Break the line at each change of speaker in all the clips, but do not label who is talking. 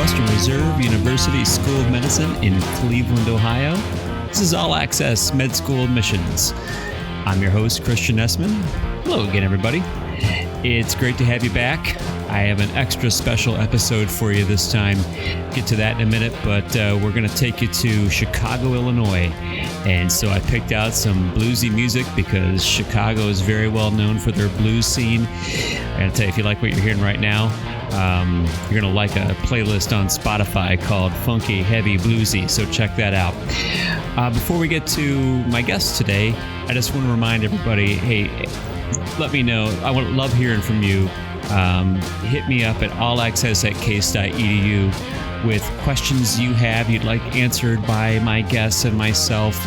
Western Reserve University School of Medicine in Cleveland, Ohio. This is All Access Med School Admissions. I'm your host, Christian Essman. Hello again, everybody. It's great to have you back. I have an extra special episode for you this time. Get to that in a minute, but we're going to take you to Chicago, Illinois. And so I picked out some bluesy music because Chicago is very well known for their blues scene. I got to tell you, if you like what you're hearing right now, you're going to like a playlist on Spotify called Funky Heavy Bluesy, so check that out. Before we get to my guest today, I just want to remind everybody, hey, let me know. I love hearing from you. Hit me up at allaccess@case.edu with questions you have you'd like answered by my guests and myself.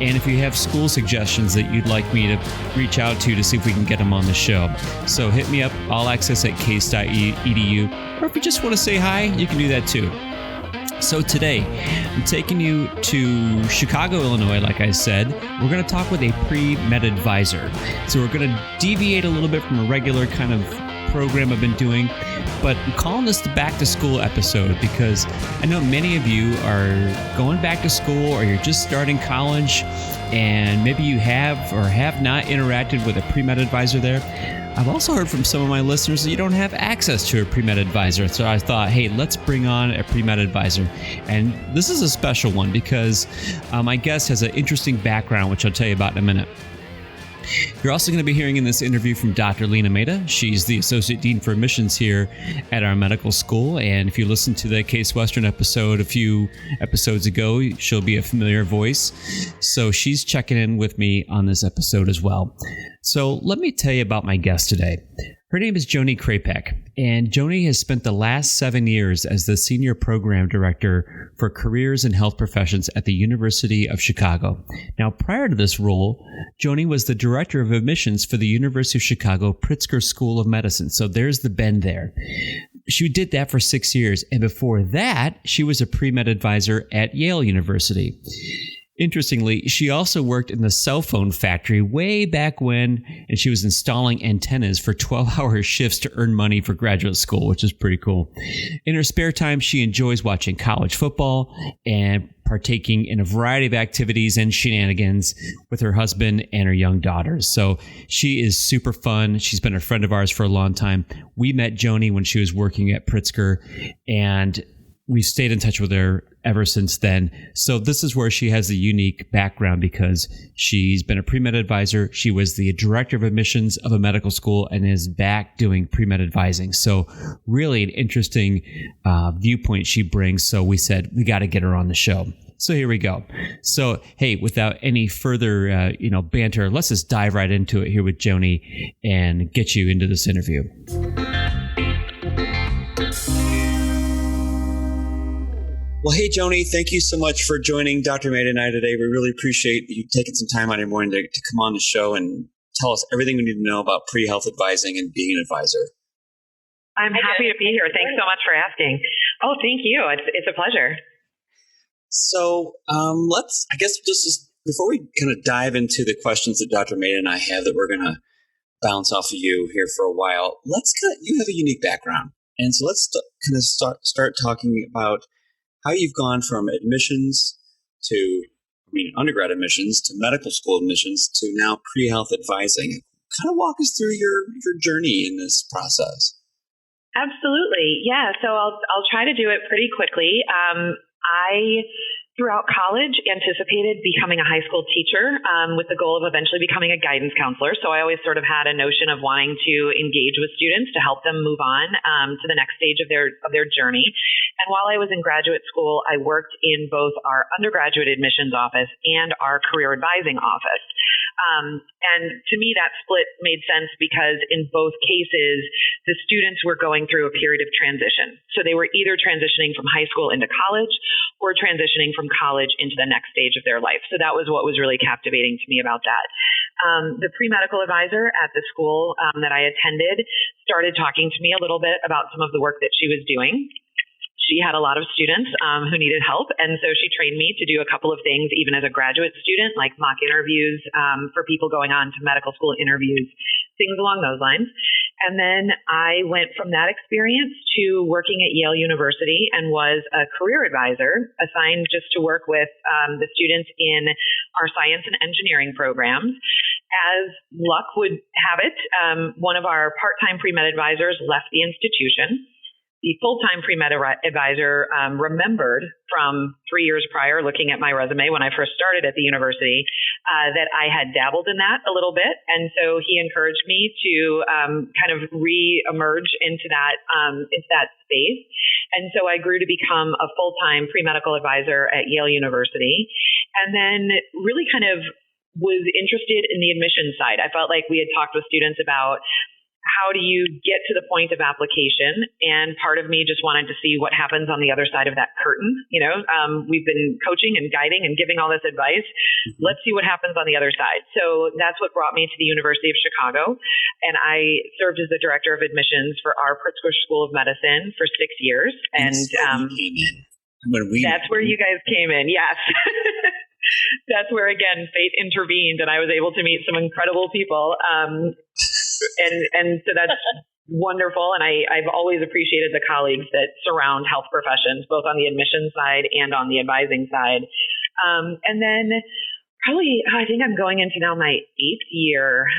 And if you have school suggestions that you'd like me to reach out to see if we can get them on the show. So hit me up, allaccess@case.edu. Or if you just want to say hi, you can do that too. So today, I'm taking you to Chicago, Illinois, like I said. We're going to talk with a pre-med advisor. So we're going to deviate a little bit from a regular kind of program I've been doing, but I'm calling this the back to school episode because I know many of you are going back to school or you're just starting college and maybe you have or have not interacted with a pre-med advisor there. I've also heard from some of my listeners that you don't have access to a pre-med advisor. So I thought, hey, let's bring on a pre-med advisor. And this is a special one because my guest has an interesting background, which I'll tell you about in a minute. You're also going to be hearing in this interview from Dr. Mehta. She's the Associate Dean for Admissions here at our medical school. And if you listened to the Case Western episode a few episodes ago, she'll be a familiar voice. So she's checking in with me on this episode as well. So let me tell you about my guest today. Her name is Joni Krapec, and Joni has spent the last 7 years as the Senior Program Director for Careers and Health Professions at the University of Chicago. Now, prior to this role, Joni was the Director of Admissions for the University of Chicago Pritzker School of Medicine. So there's the bend there. She did that for 6 years, and before that, she was a pre-med advisor at Yale University. Interestingly, she also worked in the cell phone factory way back when, and she was installing antennas for 12-hour shifts to earn money for graduate school, which is pretty cool. In her spare time, she enjoys watching college football and partaking in a variety of activities and shenanigans with her husband and her young daughters. So she is super fun. She's been a friend of ours for a long time. We met Joni when she was working at Pritzker, and we've stayed in touch with her ever since then. So this is where she has a unique background because she's been a pre-med advisor. She was the director of admissions of a medical school and is back doing pre-med advising. So really an interesting viewpoint she brings. So we said, we got to get her on the show. So here we go. So, hey, without any further, banter, let's just dive right into it here with Joni and get you into this interview. Well, hey, Joni, thank you so much for joining Dr. Mehta and I today. We really appreciate you taking some time out of your morning to come on the show and tell us everything we need to know about pre-health advising and being an advisor.
I'm happy to be here. Thanks so much for asking. Oh, thank you. It's a pleasure.
So before we kind of dive into the questions that Dr. Mehta and I have that we're going to bounce off of you here for a while, you have a unique background. And so let's start talking about how you've gone from admissions undergrad admissions to medical school admissions to now pre-health advising. Kind of walk us through your journey in this process.
Absolutely. Yeah. So I'll try to do it pretty quickly. I, throughout college, anticipated becoming a high school teacher with the goal of eventually becoming a guidance counselor. So I always sort of had a notion of wanting to engage with students to help them move on to the next stage of their journey. And while I was in graduate school, I worked in both our undergraduate admissions office and our career advising office. And to me, that split made sense because in both cases, the students were going through a period of transition. So they were either transitioning from high school into college or transitioning from college into the next stage of their life. So that was what was really captivating to me about that. The pre-medical advisor at the school that I attended started talking to me a little bit about some of the work that she was doing. She had a lot of students who needed help, and so she trained me to do a couple of things, even as a graduate student, like mock interviews for people going on to medical school interviews, things along those lines. And then I went from that experience to working at Yale University and was a career advisor assigned just to work with the students in our science and engineering programs. As luck would have it, one of our part-time pre-med advisors left the institution. The full-time pre-med advisor remembered from 3 years prior, looking at my resume when I first started at the university, that I had dabbled in that a little bit. And so he encouraged me to kind of re-emerge into that space. And so I grew to become a full-time pre-medical advisor at Yale University. And then really kind of was interested in the admissions side. I felt like we had talked with students about how do you get to the point of application? And part of me just wanted to see what happens on the other side of that curtain. We've been coaching and guiding and giving all this advice. Let's see what happens on the other side. So that's what brought me to the University of Chicago. And I served as the director of admissions for our Pritzker School of Medicine for 6 years. And that's where you guys came in. Yes. That's where, again, fate intervened and I was able to meet some incredible people. And so that's wonderful. And I've always appreciated the colleagues that surround health professions, both on the admission side and on the advising side. And then probably, I think I'm going into now my 8th year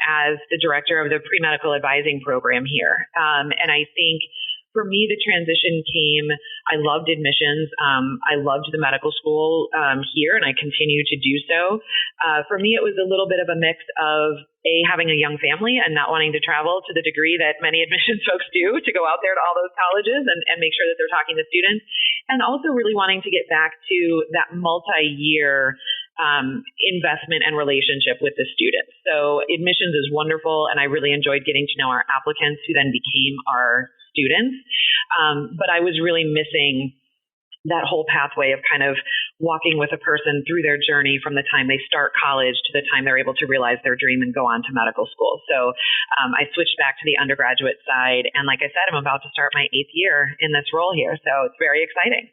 as the director of the pre-medical advising program here. And I think for me, the transition came, I loved admissions. I loved the medical school here, and I continue to do so. For me, it was a little bit of a mix of having a young family and not wanting to travel to the degree that many admissions folks do to go out there to all those colleges and make sure that they're talking to students, and also really wanting to get back to that multi-year investment and relationship with the students. So admissions is wonderful, and I really enjoyed getting to know our applicants who then became our students. But I was really missing that whole pathway of kind of walking with a person through their journey from the time they start college to the time they're able to realize their dream and go on to medical school. So I switched back to the undergraduate side. And like I said, I'm about to start my 8th year in this role here. So it's very exciting.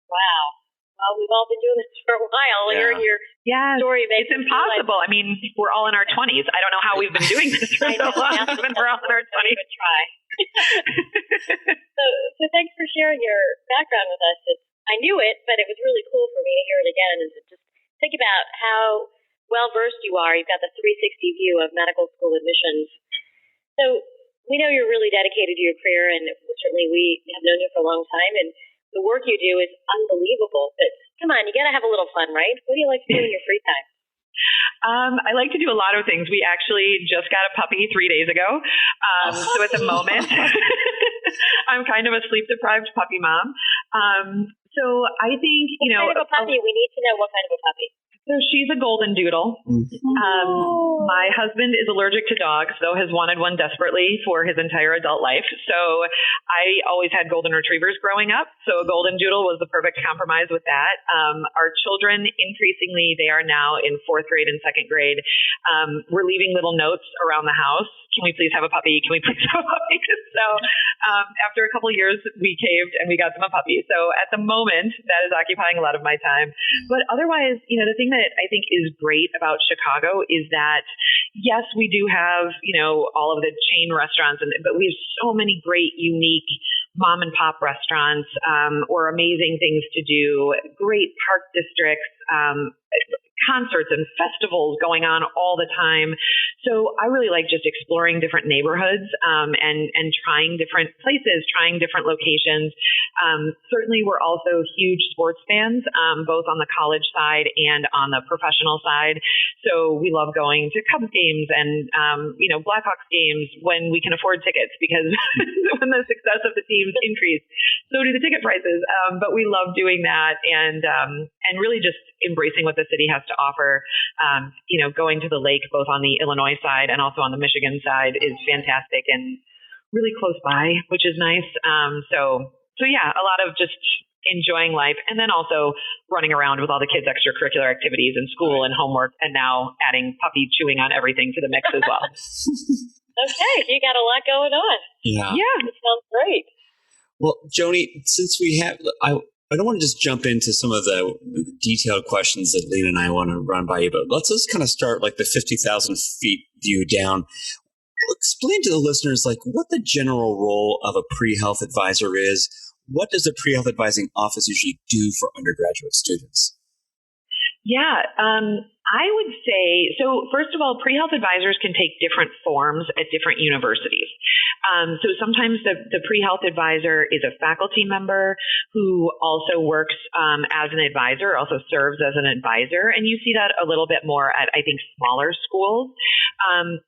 Wow. Well, we've all been doing this for a while.
Yeah.
Hearing your story makes
it's impossible. I mean, we're all in our 20s. I don't know how we've been doing this for so long. We're all in our 20s.
Try. So thanks for sharing your background with us. I knew it, but it was really cool for me to hear it again and to just think about how well-versed you are. You've got the 360 view of medical school admissions. So we know you're really dedicated to your career, and certainly we have known you for a long time, and the work you do is unbelievable. But come on, you got to have a little fun, right? What do you like to do in your free time?
I like to do a lot of things. We actually just got a puppy 3 days ago. So at the moment, I'm kind of a sleep-deprived puppy mom. So I think,
what kind of a puppy? We need to know what kind of a puppy.
So she's a golden doodle. My husband is allergic to dogs, though has wanted one desperately for his entire adult life. So I always had golden retrievers growing up. So a golden doodle was the perfect compromise with that. Our children, increasingly, they are now in 4th grade and 2nd grade. We're leaving little notes around the house. Can we please have a puppy? Can we please have a puppy? So after a couple of years, we caved and we got them a puppy. So at the moment, that is occupying a lot of my time. But otherwise, the thing that I think is great about Chicago is that, yes, we do have, all of the chain restaurants, but we have so many great, unique mom and pop restaurants or amazing things to do, great park districts, concerts and festivals going on all the time. So I really like just exploring different neighborhoods and trying different places, trying different locations. Certainly, we're also huge sports fans, both on the college side and on the professional side. So we love going to Cubs games and Blackhawks games when we can afford tickets, because when the success of the teams increase, so do the ticket prices. But we love doing that and really just embracing what the city has to offer. Going to the lake, both on the Illinois side and also on the Michigan side, is fantastic and really close by, which is nice. So yeah, a lot of just enjoying life, and then also running around with all the kids' extracurricular activities and school and homework, and now adding puppy chewing on everything to the mix as well.
Okay, you got a lot going on.
Yeah.
It sounds great.
Well, Joni, since we have, I don't want to just jump into some of the detailed questions that Lena and I want to run by you, but let's just kind of start like the 50,000 feet view down.
explain to the listeners what the general role of a pre-health advisor is. What does the pre-health advising office usually do for undergraduate students?
Yeah, I would say, so first of all, pre-health advisors can take different forms at different universities. So sometimes the pre-health advisor is a faculty member who also works as an advisor, also serves as an advisor, and you see that a little bit more at, I think, smaller schools.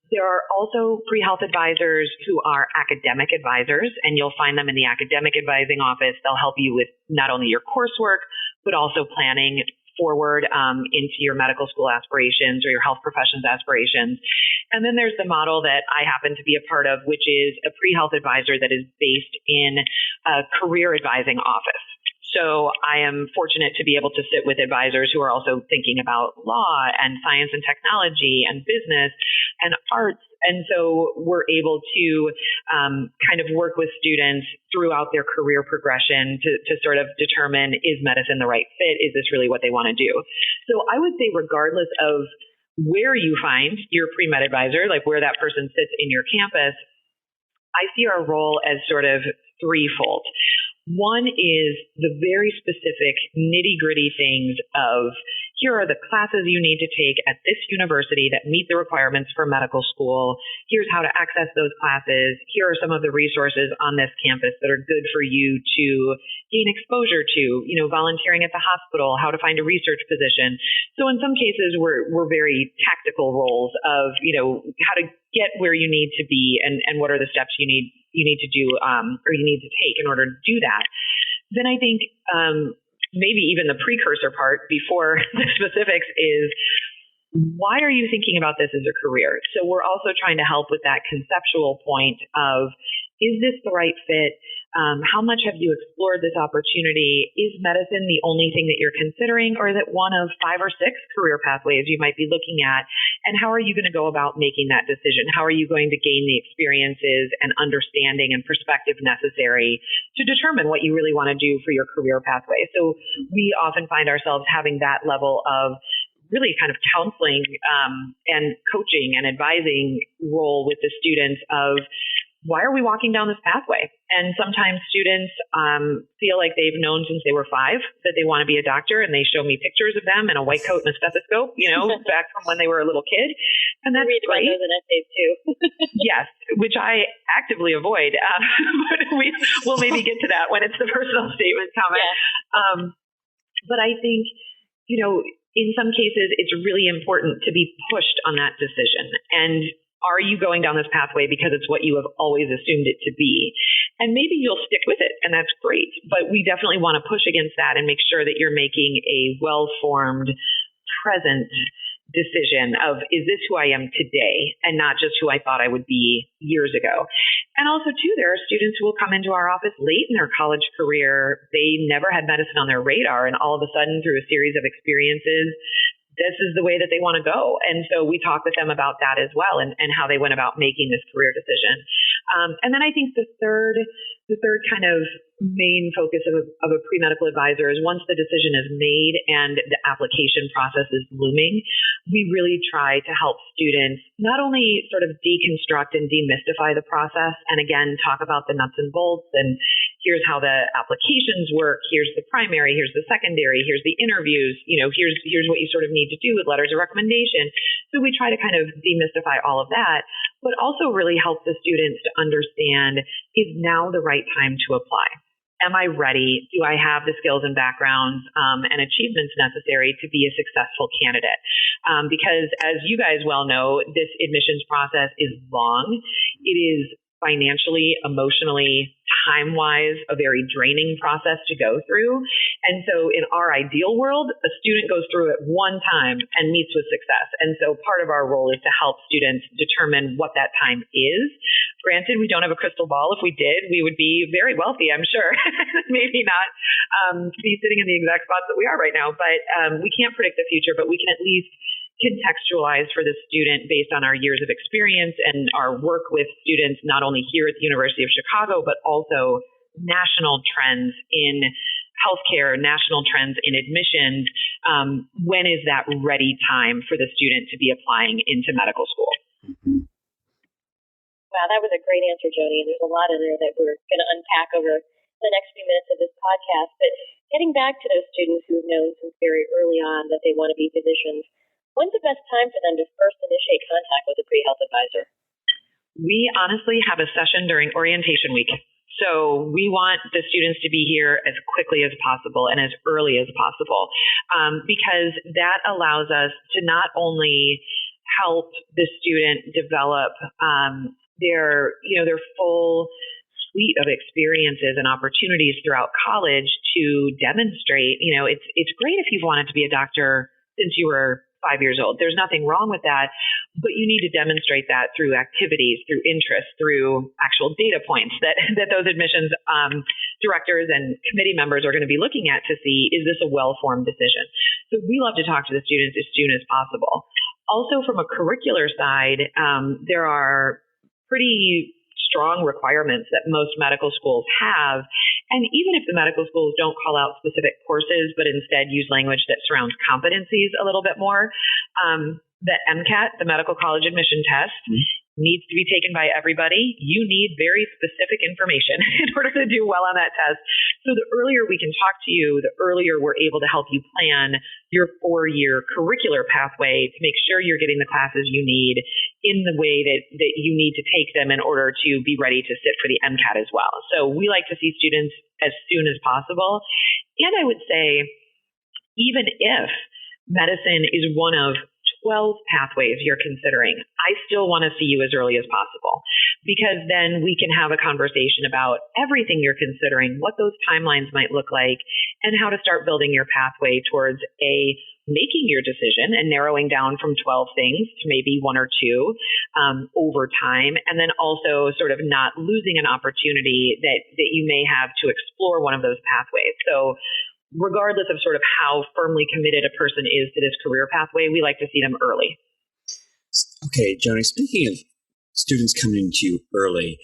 There are also pre-health advisors who are academic advisors, and you'll find them in the academic advising office. They'll help you with not only your coursework, but also planning forward into your medical school aspirations or your health professions aspirations. And then there's the model that I happen to be a part of, which is a pre-health advisor that is based in a career advising office. So I am fortunate to be able to sit with advisors who are also thinking about law and science and technology and business and arts. And so we're able to kind of work with students throughout their career progression to sort of determine, is medicine the right fit? Is this really what they want to do? So I would say regardless of where you find your pre-med advisor, like where that person sits in your campus, I see our role as sort of threefold. One is the very specific nitty-gritty things of, here are the classes you need to take at this university that meet the requirements for medical school. Here's how to access those classes. Here are some of the resources on this campus that are good for you to gain exposure to, volunteering at the hospital, how to find a research position. So in some cases, we're very tactical roles of, how to get where you need to be and what are the steps you need to do or you need to take in order to do that. Then I think maybe even the precursor part before the specifics is, why are you thinking about this as a career? So we're also trying to help with that conceptual point of, is this the right fit? How much have you explored this opportunity? Is medicine the only thing that you're considering, or is it one of 5 or 6 career pathways you might be looking at? And how are you going to go about making that decision? How are you going to gain the experiences and understanding and perspective necessary to determine what you really want to do for your career pathway? So we often find ourselves having that level of really kind of counseling and coaching and advising role with the students of, why are we walking down this pathway? And sometimes students feel like they've known since they were 5 that they want to be a doctor, and they show me pictures of them in a white coat and a stethoscope, back from when they were a little kid. And that's
read
great.
Those in essays too.
Yes, which I actively avoid. But we'll maybe get to that when it's the personal statement comment. Yeah. But I think, in some cases, it's really important to be pushed on that decision. And are you going down this pathway because it's what you have always assumed it to be? And maybe you'll stick with it, and that's great. But we definitely want to push against that and make sure that you're making a well-formed, present decision of, is this who I am today and not just who I thought I would be years ago? And also, too, there are students who will come into our office late in their college career. They never had medicine on their radar, and all of a sudden, through a series of experiences, this is the way that they want to go. And so we talk with them about that as well, and how they went about making this career decision. And then I think the third kind of main focus of a pre-medical advisor is, once the decision is made and the application process is looming, we really try to help students not only sort of deconstruct and demystify the process, and again, talk about the nuts and bolts, and here's how the applications work, here's the primary, here's the secondary, here's the interviews, here's what you sort of need to do with letters of recommendation. So we try to kind of demystify all of that, but also really help the students to understand, is now the right time to apply? Am I ready? Do I have the skills and backgrounds and achievements necessary to be a successful candidate? Because as you guys well know, this admissions process is long. It is financially, emotionally, time-wise, a very draining process to go through. And so in our ideal world, a student goes through it one time and meets with success. And so part of our role is to help students determine what that time is. Granted, we don't have a crystal ball. If we did, we would be very wealthy, I'm sure. Maybe not be sitting in the exact spots that we are right now. But we can't predict the future, but we can at least contextualize for the student based on our years of experience and our work with students, not only here at the University of Chicago, but also national trends in healthcare, national trends in admissions. When is that ready time for the student to be applying into medical school?
Mm-hmm.
Wow, that was a great answer, Joni. And there's a lot in there that we're going to unpack over the next few minutes of this podcast. But getting back to those students who've known since very early on that they want to be physicians, when's the best time for them to first initiate contact with a pre-health advisor?
We honestly have a session during orientation week. So we want the students to be here as quickly as possible and as early as possible, because that allows us to not only help the student develop their full suite of experiences and opportunities throughout college to demonstrate, it's great if you've wanted to be a doctor since you were 5 years old. There's nothing wrong with that, but you need to demonstrate that through activities, through interest, through actual data points that those admissions directors and committee members are going to be looking at to see, is this a well-formed decision? So we love to talk to the students as soon as possible. Also, from a curricular side, there are pretty strong requirements that most medical schools have. And even if the medical schools don't call out specific courses, but instead use language that surrounds competencies a little bit more, the MCAT, the Medical College Admission Test, needs to be taken by everybody. You need very specific information in order to do well on that test. So the earlier we can talk to you, the earlier we're able to help you plan your 4-year curricular pathway to make sure you're getting the classes you need in the way that you need to take them in order to be ready to sit for the MCAT as well. So we like to see students as soon as possible. And I would say, even if medicine is one of 12 pathways you're considering, I still want to see you as early as possible, because then we can have a conversation about everything you're considering, what those timelines might look like, and how to start building your pathway towards making your decision and narrowing down from 12 things to maybe 1 or 2 over time, and then also sort of not losing an opportunity that you may have to explore one of those pathways. So regardless of sort of how firmly committed a person is to this career pathway, we like to see them early.
Okay, Joni, speaking of students coming to you early,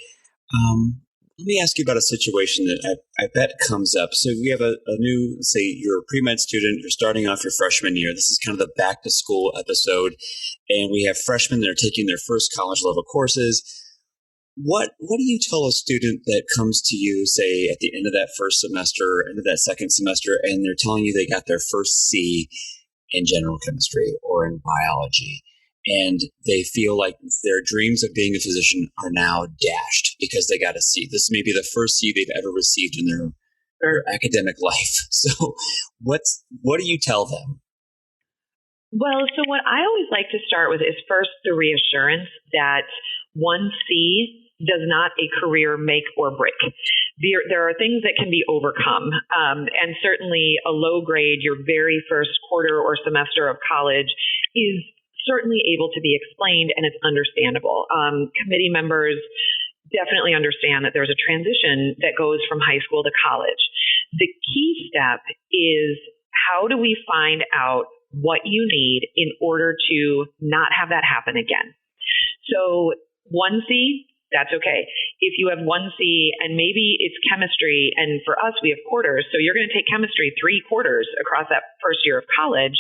let me ask you about a situation that I bet comes up. So we have a new, say you're a pre-med student, you're starting off your freshman year. This is kind of the back to school episode. And we have freshmen that are taking their first college level courses. What do you tell a student that comes to you, say, at the end of that first semester, end of that second semester, and they're telling you they got their first C in general chemistry or in biology, and they feel like their dreams of being a physician are now dashed because they got a C? This may be the first C they've ever received in their academic life. So what do you tell them?
Well, so what I always like to start with is first the reassurance that 1 C does not a career make or break. There are things that can be overcome. And certainly a low grade your very first quarter or semester of college is certainly able to be explained, and it's understandable. Committee members definitely understand that there's a transition that goes from high school to college. The key step is, how do we find out what you need in order to not have that happen again? So 1 C, that's okay. If you have 1 C and maybe it's chemistry, and for us, we have quarters, so you're going to take chemistry 3 quarters across that first year of college.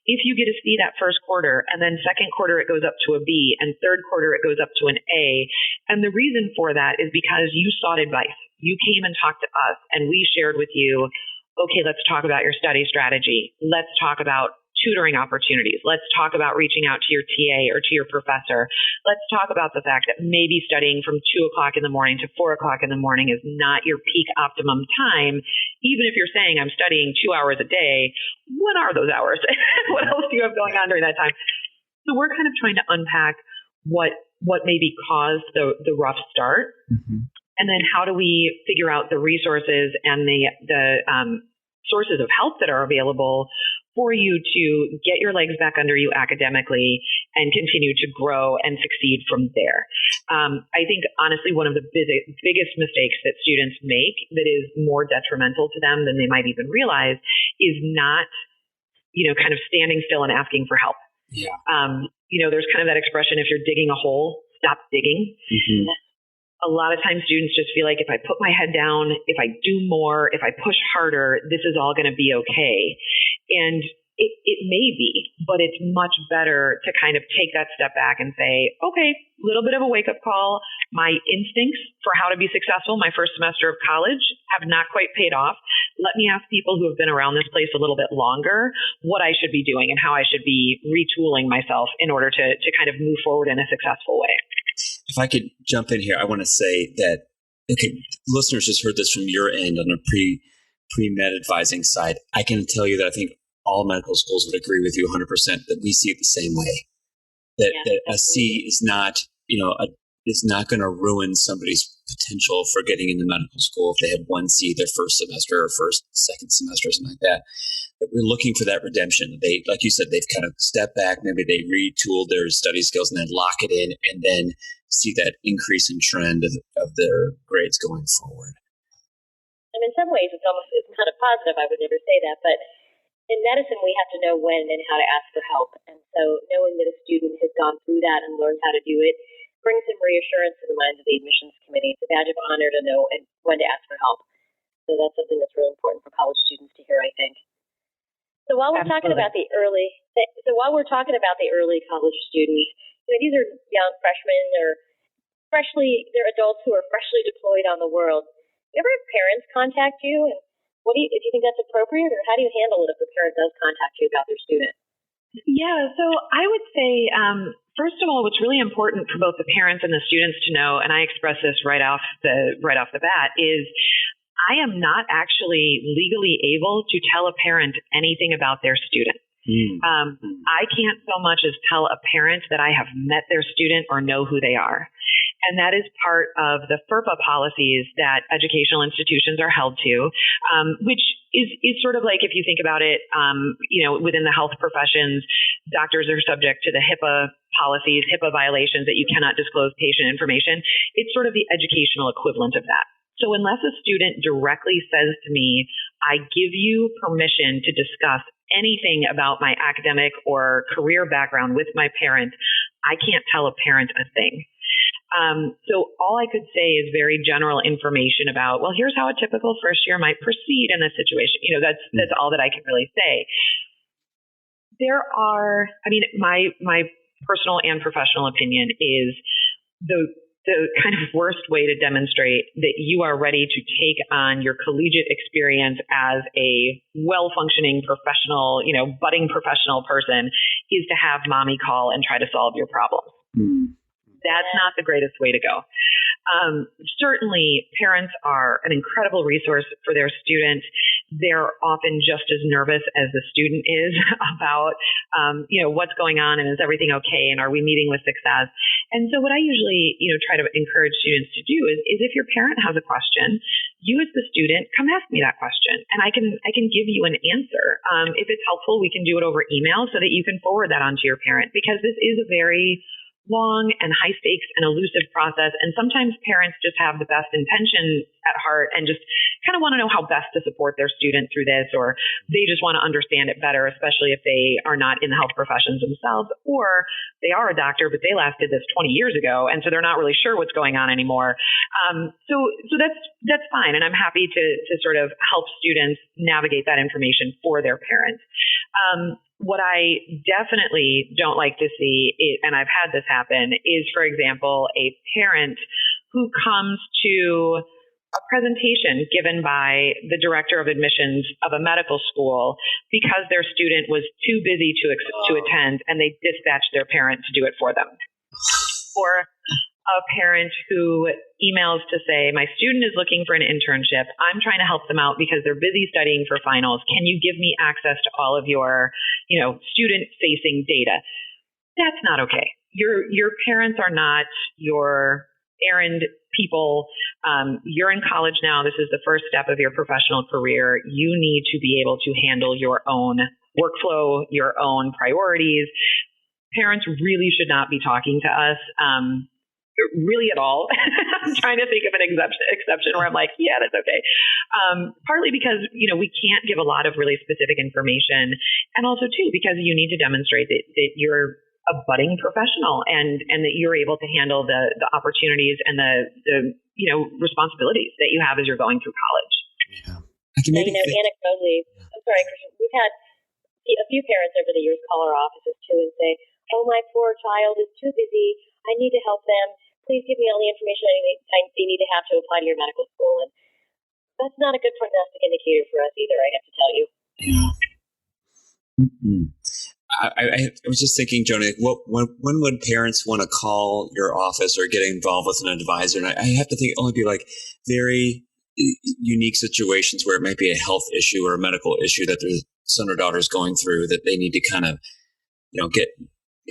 If you get a C that first quarter, and then second quarter it goes up to a B, and third quarter it goes up to an A, and the reason for that is because you sought advice. You came and talked to us, and we shared with you, okay, let's talk about your study strategy. Let's talk about tutoring opportunities. Let's talk about reaching out to your TA or to your professor. Let's talk about the fact that maybe studying from 2 o'clock in the morning to 4 o'clock in the morning is not your peak optimum time. Even if you're saying I'm studying 2 hours a day, what are those hours? What else do you have going on during that time? So we're kind of trying to unpack what maybe caused the rough start. Mm-hmm. And then how do we figure out the resources and the sources of help that are available for you to get your legs back under you academically and continue to grow and succeed from there. I think, honestly, one of the biggest mistakes that students make that is more detrimental to them than they might even realize is not, kind of standing still and asking for help.
Yeah.
There's kind of that expression, if you're digging a hole, stop digging. Mm-hmm. A lot of times students just feel like, if I put my head down, if I do more, if I push harder, this is all going to be okay. And it may be, but it's much better to kind of take that step back and say, okay, a little bit of a wake-up call. My instincts for how to be successful my first semester of college have not quite paid off. Let me ask people who have been around this place a little bit longer what I should be doing and how I should be retooling myself in order to kind of move forward in a successful way.
If I could jump in here, I want to say that, okay, listeners just heard this from your end on the pre-med advising side. I can tell you that I think all medical schools would agree with you 100% that we see it the same way. That a C is not, is not going to ruin somebody's potential for getting into medical school if they have one C their first semester or second semester or something like that. That we're looking for that redemption. They, like you said, they've kind of stepped back. Maybe they retooled their study skills and then lock it in, and then see that increase in trend of their grades going forward.
And in some ways, it's not a positive. I would never say that, but in medicine, we have to know when and how to ask for help. And so knowing that a student has gone through that and learned how to do it brings some reassurance to the minds of the admissions committee. It's a badge of honor to know when to ask for help. So that's something that's really important for college students to hear, I think. So while we're talking about the early college students, these are young freshmen or they're adults who are freshly deployed on the world. You ever have parents contact you? And do you think that's appropriate, or how do you handle it if the parent does contact you about their student?
Yeah, so I would say, first of all, what's really important for both the parents and the students to know, and I express this right off the bat, is I am not actually legally able to tell a parent anything about their student. I can't so much as tell a parent that I have met their student or know who they are. And that is part of the FERPA policies that educational institutions are held to, which is sort of like, if you think about it, within the health professions, doctors are subject to the HIPAA policies, HIPAA violations that you cannot disclose patient information. It's sort of the educational equivalent of that. So unless a student directly says to me, I give you permission to discuss anything about my academic or career background with my parent, I can't tell a parent a thing. So all I could say is very general information about, well, here's how a typical first year might proceed in this situation. That's all that I can really say. My personal and professional opinion is the kind of worst way to demonstrate that you are ready to take on your collegiate experience as a well-functioning professional, budding professional person is to have mommy call and try to solve your problems. That's not the greatest way to go. Certainly, parents are an incredible resource for their student. They're often just as nervous as the student is about, what's going on and is everything okay and are we meeting with success. And so what I usually, try to encourage students to do is if your parent has a question, you as the student, come ask me that question and I can give you an answer. If it's helpful, we can do it over email so that you can forward that on to your parent, because this is a very long and high stakes and elusive process. And sometimes parents just have the best intention at heart and just kind of want to know how best to support their student through this, or they just want to understand it better, especially if they are not in the health professions themselves, or they are a doctor, but they last did this 20 years ago. And so they're not really sure what's going on anymore. So that's fine. And I'm happy to sort of help students navigate that information for their parents. What I definitely don't like to see, and I've had this happen, is, for example, a parent who comes to a presentation given by the director of admissions of a medical school because their student was too busy to attend, and they dispatched their parent to do it for them. Or a parent who emails to say, my student is looking for an internship. I'm trying to help them out because they're busy studying for finals. Can you give me access to all of your, student-facing data? That's not okay. Your parents are not your errand people. You're in college now. This is the first step of your professional career. You need to be able to handle your own workflow, your own priorities. Parents really should not be talking to us. Really at all. I'm trying to think of an exception where I'm like, yeah, that's okay. Partly because, we can't give a lot of really specific information. And also, too, because you need to demonstrate that you're a budding professional and that you're able to handle the opportunities and the responsibilities that you have as you're going through college.
Yeah. I can maybe
anecdotally, I'm sorry, Christian, we've had a few parents over the years call our offices too and say, "Oh, my poor child is too busy. I need to help them. Please give me all the information they need to have to apply to your medical school." And that's not a good prognostic indicator for us either, I have to tell you.
Yeah. Mm-hmm. I was just thinking, Joni, when would parents want to call your office or get involved with an advisor? And I have to think it only be like very unique situations where it might be a health issue or a medical issue that their son or daughter is going through that they need to kind of,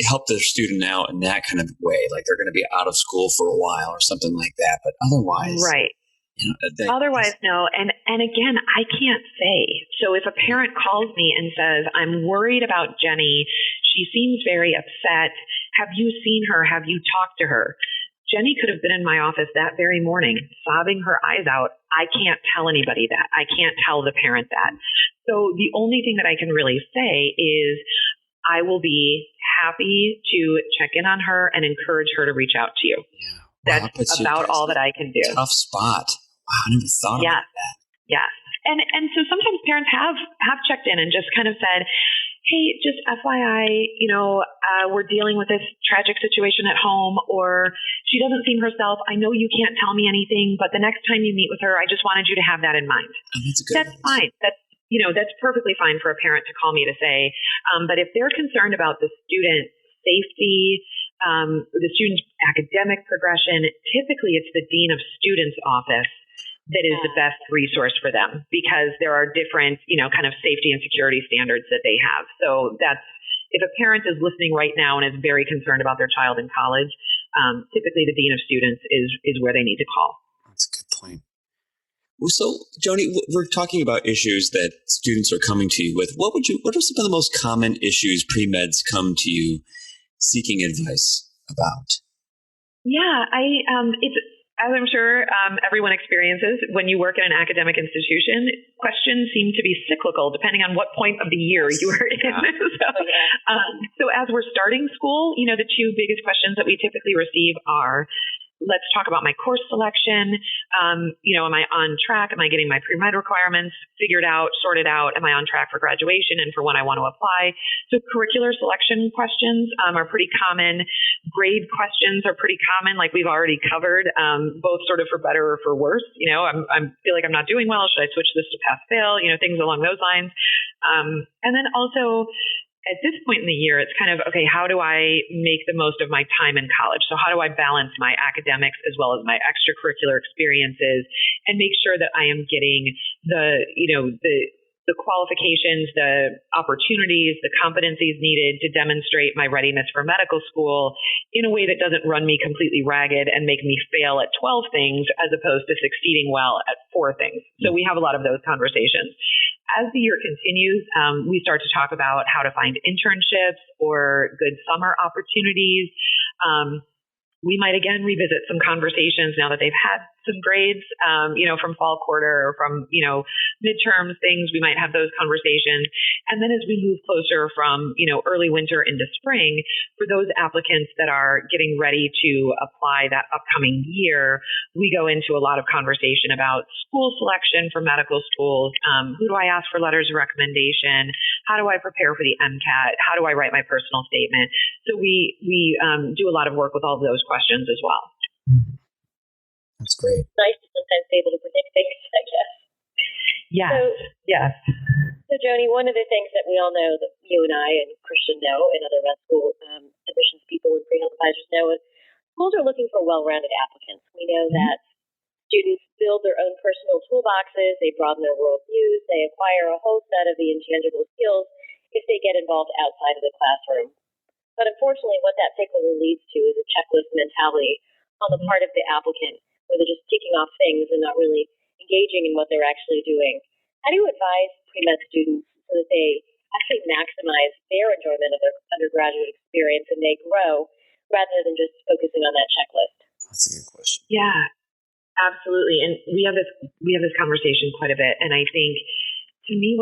help their student out in that kind of way. Like they're going to be out of school for a while or something like that. But otherwise,
right. Otherwise, no. And again, I can't say. So if a parent calls me and says, "I'm worried about Jenny. She seems very upset. Have you seen her? Have you talked to her?" Jenny could have been in my office that very morning, sobbing her eyes out. I can't tell anybody that. I can't tell the parent that. So the only thing that I can really say is I will be happy to check in on her and encourage her to reach out to you.
Yeah. Wow,
that's about all that I can do.
Tough spot. Wow, I never thought about that.
Yeah. And so sometimes parents have checked in and just kind of said, "Hey, just FYI, we're dealing with this tragic situation at home," or "She doesn't seem herself. I know you can't tell me anything, but the next time you meet with her, I just wanted you to have that in mind."
Oh, that's
fine. That's perfectly fine for a parent to call me to say. But if they're concerned about the student safety, the student's academic progression, typically it's the dean of students' office that is the best resource for them because there are different, kind of safety and security standards that they have. So that's, if a parent is listening right now and is very concerned about their child in college, typically the dean of students is where they need to call.
That's a good point. Well, so, Joni, we're talking about issues that students are coming to you with. What are some of the most common issues pre-meds come to you seeking advice about?
Yeah, it's, as I'm sure everyone experiences, when you work in an academic institution, questions seem to be cyclical depending on what point of the year you are in. So as we're starting school, the two biggest questions that we typically receive are, let's talk about my course selection. Am I on track? Am I getting my pre-med requirements figured out, sorted out? Am I on track for graduation and for when I want to apply? So curricular selection questions are pretty common. Grade questions are pretty common, like we've already covered, both sort of for better or for worse. I feel like I'm not doing well. Should I switch this to pass-fail? Things along those lines. And then also, at this point in the year, it's kind of, okay, how do I make the most of my time in college? So how do I balance my academics as well as my extracurricular experiences and make sure that I am getting the qualifications, the opportunities, the competencies needed to demonstrate my readiness for medical school in a way that doesn't run me completely ragged and make me fail at 12 things as opposed to succeeding well at 4 things. So we have a lot of those conversations. As the year continues, we start to talk about how to find internships or good summer opportunities. We might again revisit some conversations now that they've had some grades, from fall quarter or from, midterms things. We might have those conversations. And then as we move closer from, early winter into spring, for those applicants that are getting ready to apply that upcoming year, we go into a lot of conversation about school selection for medical schools. Who do I ask for letters of recommendation? How do I prepare for the MCAT? How do I write my personal statement? So we do a lot of work with all of those questions as well.
That's great.
It's nice to sometimes be able to predict things, I guess.
Yes.
So, Joni, one of the things that we all know that you and I and Christian know and other med school admissions people and pre-health advisors know is schools are looking for well-rounded applicants. We know that students build their own personal toolboxes, they broaden their worldviews, they acquire a whole set of the intangible skills if they get involved outside of the classroom. But unfortunately, what that frequently leads to is a checklist mentality on the part of the applicant, where they're just ticking off things and not really engaging in what they're actually doing. How do you advise pre-med students so that they actually maximize their enjoyment of their undergraduate experience and they grow rather than just focusing on that checklist?
That's a good question.
Yeah, absolutely. And we have this conversation quite a bit. And I think, to me,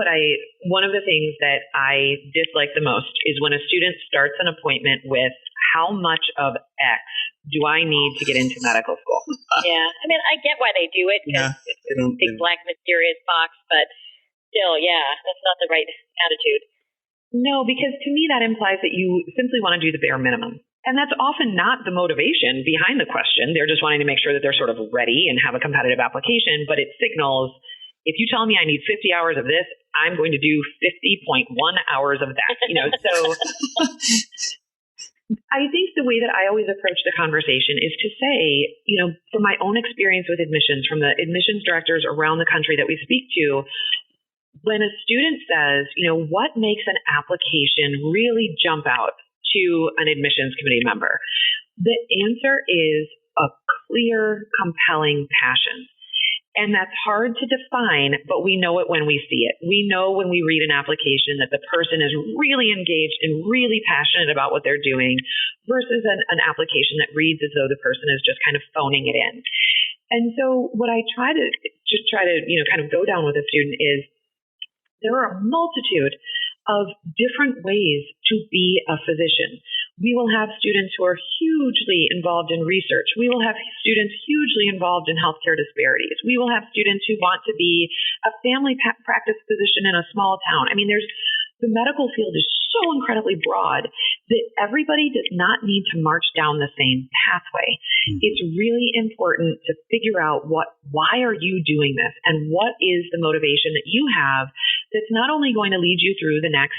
one of the things that I dislike the most is when a student starts an appointment with how much of X do I need to get into medical school?
Yeah. I mean, I get why they do it because it's a big black mysterious box, but still, yeah, that's not the right attitude.
No, because to me that implies that you simply want to do the bare minimum. And that's often not the motivation behind the question. They're just wanting to make sure that they're sort of ready and have a competitive application, but it signals, if you tell me I need 50 hours of this, I'm going to do 50.1 hours of that. So I think the way that I always approach the conversation is to say, from my own experience with admissions, from the admissions directors around the country that we speak to, when a student says, what makes an application really jump out to an admissions committee member, the answer is a clear, compelling passion. And that's hard to define, but we know it when we see it. We know when we read an application that the person is really engaged and really passionate about what they're doing versus an application that reads as though the person is just kind of phoning it in. And so what I try to kind of go down with a student is there are a multitude of different ways to be a physician. We will have students who are hugely involved in research. We will have students hugely involved in healthcare disparities. We will have students who want to be a family practice physician in a small town. I mean, the medical field is so incredibly broad that everybody does not need to march down the same pathway. It's really important to figure out why are you doing this and what is the motivation that you have that's not only going to lead you through the next,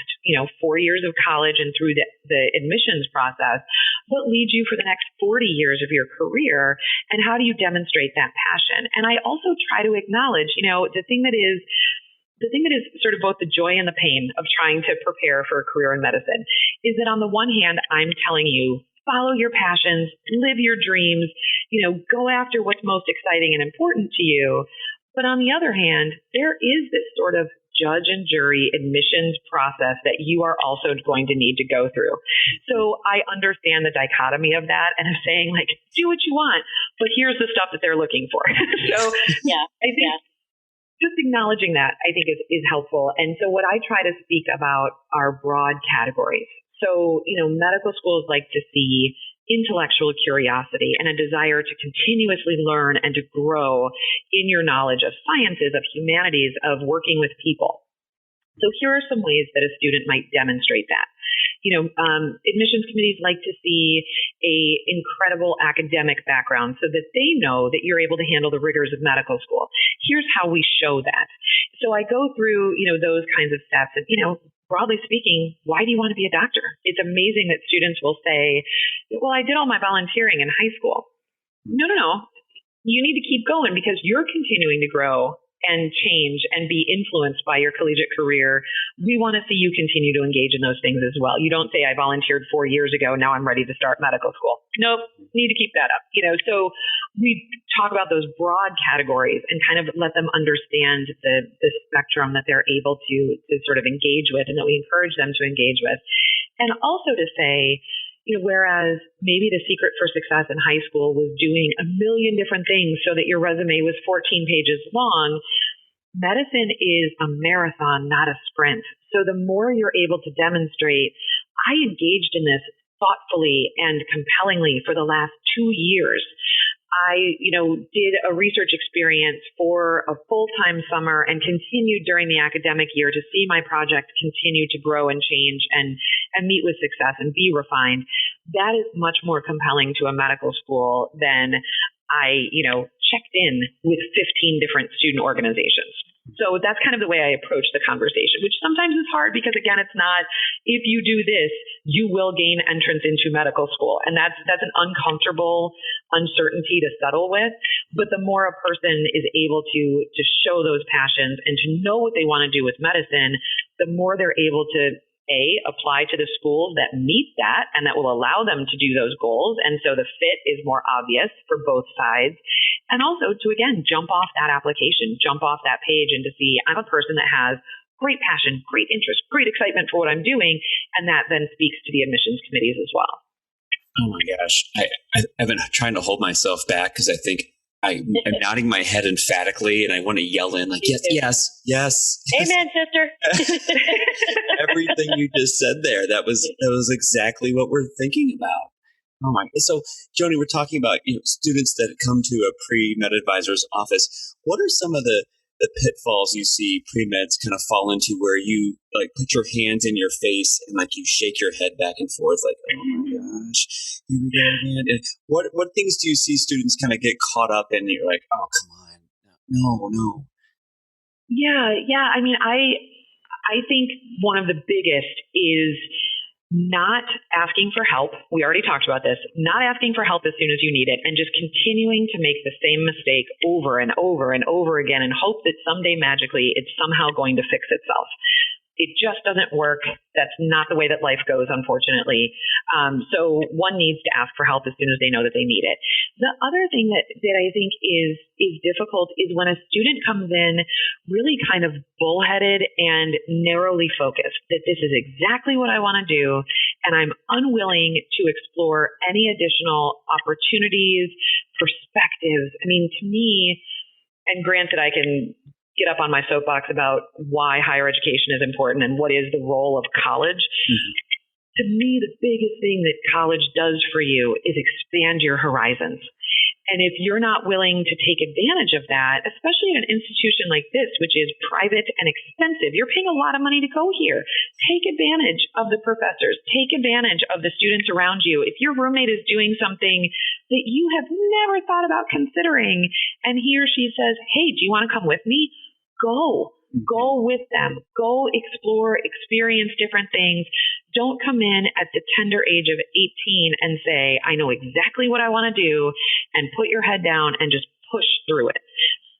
4 years of college and through the admissions process, but lead you for the next 40 years of your career, and how do you demonstrate that passion? And I also try to acknowledge, the thing that is sort of both the joy and the pain of trying to prepare for a career in medicine is that on the one hand, I'm telling you, follow your passions, live your dreams, go after what's most exciting and important to you. But on the other hand, there is this sort of judge and jury admissions process that you are also going to need to go through. So I understand the dichotomy of that and of saying, like, do what you want, but here's the stuff that they're looking for. So
yeah,
I think just acknowledging that, I think, is helpful. And so what I try to speak about are broad categories. So, medical schools like to see intellectual curiosity and a desire to continuously learn and to grow in your knowledge of sciences, of humanities, of working with people. So here are some ways that a student might demonstrate that. Admissions committees like to see a incredible academic background so that they know that you're able to handle the rigors of medical school. Here's how we show that. So I go through, those kinds of steps. And, broadly speaking, why do you want to be a doctor? It's amazing that students will say, well, I did all my volunteering in high school. No. You need to keep going because you're continuing to grow and change and be influenced by your collegiate career. We want to see you continue to engage in those things as well. You don't say, I volunteered 4 years ago, now I'm ready to start medical school. Nope, need to keep that up. So we talk about those broad categories and kind of let them understand the spectrum that they're able to sort of engage with and that we encourage them to engage with. And also to say, whereas maybe the secret for success in high school was doing a million different things so that your resume was 14 pages long, medicine is a marathon, not a sprint. So the more you're able to demonstrate, I engaged in this thoughtfully and compellingly for the last 2 years. I, did a research experience for a full-time summer and continued during the academic year to see my project continue to grow and change and meet with success and be refined. That is much more compelling to a medical school than I, checked in with 15 different student organizations. So that's kind of the way I approach the conversation, which sometimes is hard because, again, it's not, if you do this, you will gain entrance into medical school. And that's an uncomfortable uncertainty to settle with. But the more a person is able to show those passions and to know what they want to do with medicine, the more they're able to apply to the schools that meet that and that will allow them to do those goals. And so the fit is more obvious for both sides. And also to, again, jump off that application, jump off that page and to see I'm a person that has great passion, great interest, great excitement for what I'm doing. And that then speaks to the admissions committees as well.
Oh my gosh. I've been trying to hold myself back because I think I'm nodding my head emphatically and I want to yell in like, yes.
Amen, sister.
Everything you just said there, that was exactly what we're thinking about. Oh my! So, Joni, we're talking about students that come to a pre-med advisor's office. What are some of the the pitfalls you see pre-meds kind of fall into, where you like put your hands in your face and like you shake your head back and forth like, oh my gosh, here we go again. And what things do you see students kind of get caught up in? You're like, oh, come on. No.
Yeah. I mean, I think one of the biggest is not asking for help. We already talked about this. Not asking for help as soon as you need it, and just continuing to make the same mistake over and over and over again and hope that someday magically it's somehow going to fix itself. It just doesn't work. That's not the way that life goes, unfortunately. So one needs to ask for help as soon as they know that they need it. The other thing that I think is difficult is when a student comes in really kind of bullheaded and narrowly focused, that this is exactly what I want to do, and I'm unwilling to explore any additional opportunities, perspectives. I mean, to me, and granted, I can get up on my soapbox about why higher education is important and what is the role of college. Mm-hmm. To me, the biggest thing that college does for you is expand your horizons. And if you're not willing to take advantage of that, especially in an institution like this, which is private and expensive, you're paying a lot of money to go here. Take advantage of the professors. Take advantage of the students around you. If your roommate is doing something that you have never thought about considering, and he or she says, hey, do you want to come with me? Go. Go with them. Go explore, experience different things. Don't come in at the tender age of 18 and say, I know exactly what I want to do, and put your head down and just push through it.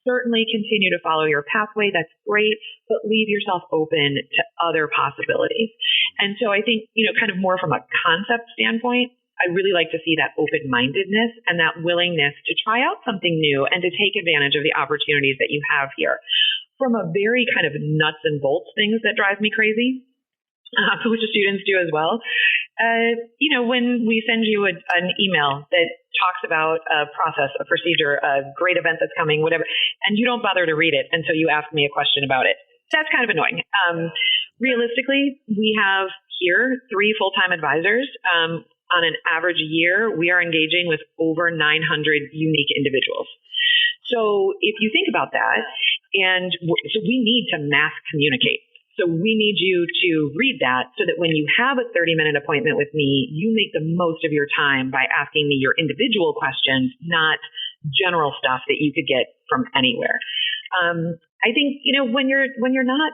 Certainly continue to follow your pathway. That's great, but leave yourself open to other possibilities. And so I think, kind of more from a concept standpoint, I really like to see that open-mindedness and that willingness to try out something new and to take advantage of the opportunities that you have here. From a very kind of nuts and bolts things that drive me crazy, which students do as well. When we send you an email that talks about a process, a procedure, a great event that's coming, whatever, and you don't bother to read it until you ask me a question about it, that's kind of annoying. Realistically, we have here 3 full-time advisors. On an average year, we are engaging with over 900 unique individuals. So if you think about that, so we need to mass communicate. So we need you to read that so that when you have a 30-minute appointment with me, you make the most of your time by asking me your individual questions, not general stuff that you could get from anywhere. I think, when you're not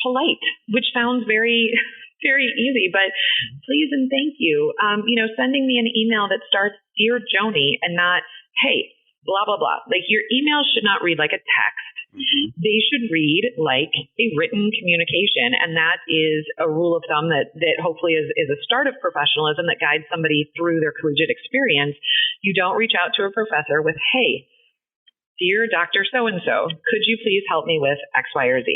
polite, which sounds very, very easy, but please and thank you. Sending me an email that starts, Dear Joni, and not, hey, blah, blah, blah. Like, your email should not read like a text. Mm-hmm. They should read like a written communication. And that is a rule of thumb that hopefully is a start of professionalism that guides somebody through their collegiate experience. You don't reach out to a professor with, hey, dear Dr. So-and-so, could you please help me with X, Y, or Z?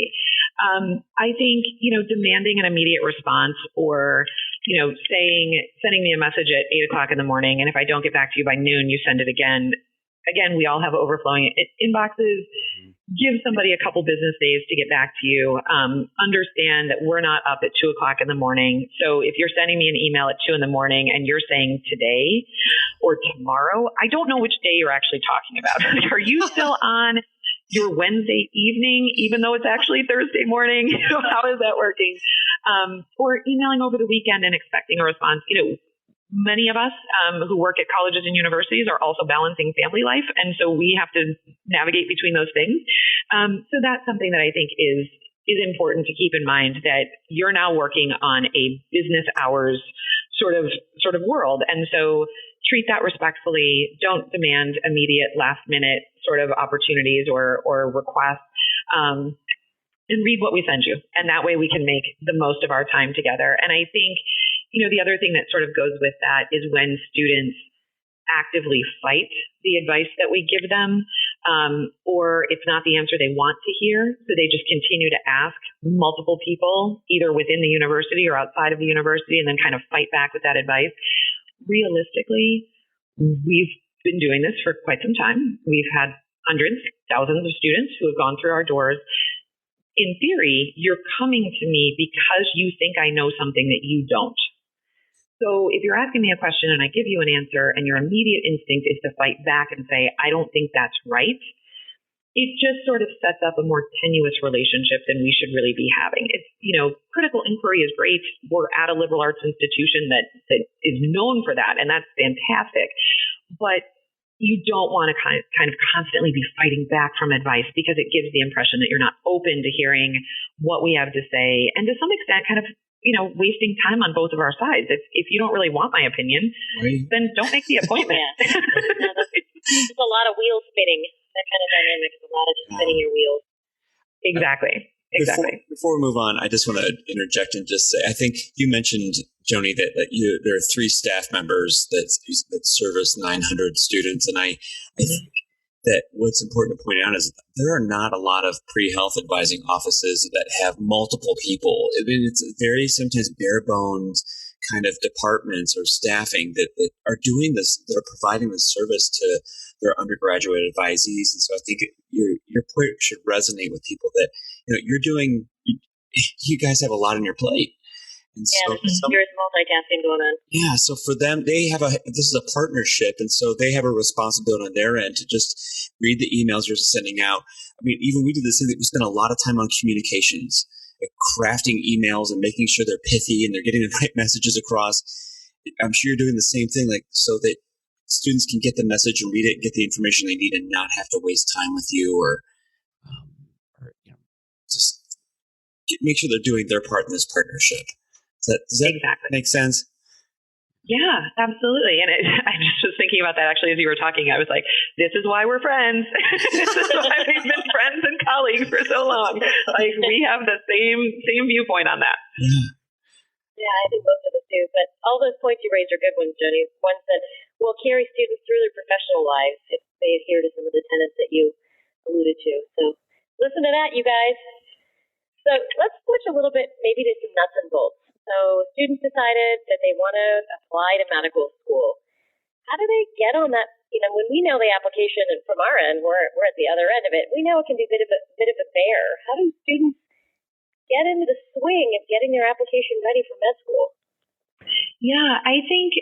I think, demanding an immediate response or, sending me a message at 8 o'clock in the morning, and if I don't get back to you by noon, you send it again. Again, we all have overflowing inboxes. Give somebody a couple business days to get back to you. Understand that we're not up at 2 o'clock in the morning. So if you're sending me an email at 2 in the morning and you're saying today or tomorrow, I don't know which day you're actually talking about. Are you still on your Wednesday evening, even though it's actually Thursday morning? How is that working? Or emailing over the weekend and expecting a response. Many of us who work at colleges and universities are also balancing family life, and so we have to navigate between those things. So that's something that I think is important to keep in mind, that you're now working on a business hours sort of world, and so treat that respectfully. Don't demand immediate, last minute sort of opportunities or requests. And read what we send you, and that way we can make the most of our time together. And I think, the other thing that sort of goes with that is when students actively fight the advice that we give them, or it's not the answer they want to hear, so they just continue to ask multiple people, either within the university or outside of the university, and then kind of fight back with that advice. Realistically, we've been doing this for quite some time. We've had hundreds, thousands of students who have gone through our doors. In theory, you're coming to me because you think I know something that you don't. So if you're asking me a question and I give you an answer and your immediate instinct is to fight back and say, I don't think that's right, it just sort of sets up a more tenuous relationship than we should really be having. It's, critical inquiry is great. We're at a liberal arts institution that is known for that, and that's fantastic. But you don't want to kind of constantly be fighting back from advice, because it gives the impression that you're not open to hearing what we have to say, and to some extent kind of, wasting time on both of our sides. If you don't really want my opinion,
Right.
then don't make the appointment.
There's a lot of wheel spinning. That kind of dynamic is a lot of just spinning your wheels.
Exactly.
Before we move on, I just want to interject and just say, I think you mentioned, Joni, that there are 3 staff members that service 900 students, and I think that what's important to point out is there are not a lot of pre-health advising offices that have multiple people. I mean, it's very sometimes bare bones kind of departments or staffing that are doing this, that are providing this service to their undergraduate advisees. And so I think your point should resonate with people that, you guys have a lot on your plate. And so
there's multitasking going on.
Yeah, so for them, this is a partnership, and so they have a responsibility on their end to just read the emails you're sending out. I mean, even we do this thing that we spend a lot of time on communications, like crafting emails and making sure they're pithy and they're getting the right messages across. I'm sure you're doing the same thing, like so that students can get the message and read it, get the information they need, and not have to waste time with you, or just make sure they're doing their part in this partnership. Does that
exactly
make sense?
Yeah, absolutely. And I just was thinking about that actually as you were talking. I was like, this is why we're friends. This is why we've been friends and colleagues for so long. Like, we have the same viewpoint on that.
Yeah, I think most of us do. But all those points you raised are good ones, Joni. Ones that will carry students through their professional lives if they adhere to some of the tenets that you alluded to. So listen to that, you guys. So let's switch a little bit maybe to some nuts and bolts. So students decided that they want to apply to medical school. How do they get on that? When we know the application, and from our end, we're at the other end of it. We know it can be a bit of a bear. How do students get into the swing of getting their application ready for med school?
Yeah, I think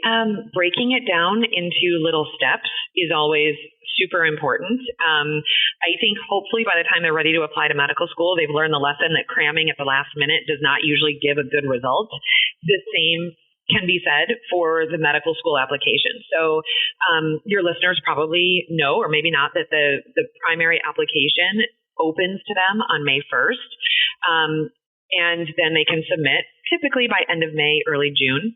breaking it down into little steps is always super important. I think hopefully by the time they're ready to apply to medical school, they've learned the lesson that cramming at the last minute does not usually give a good result. The same can be said for the medical school application. So your listeners probably know, or maybe not, that the primary application opens to them on May 1st. And then they can submit typically by end of May, early June.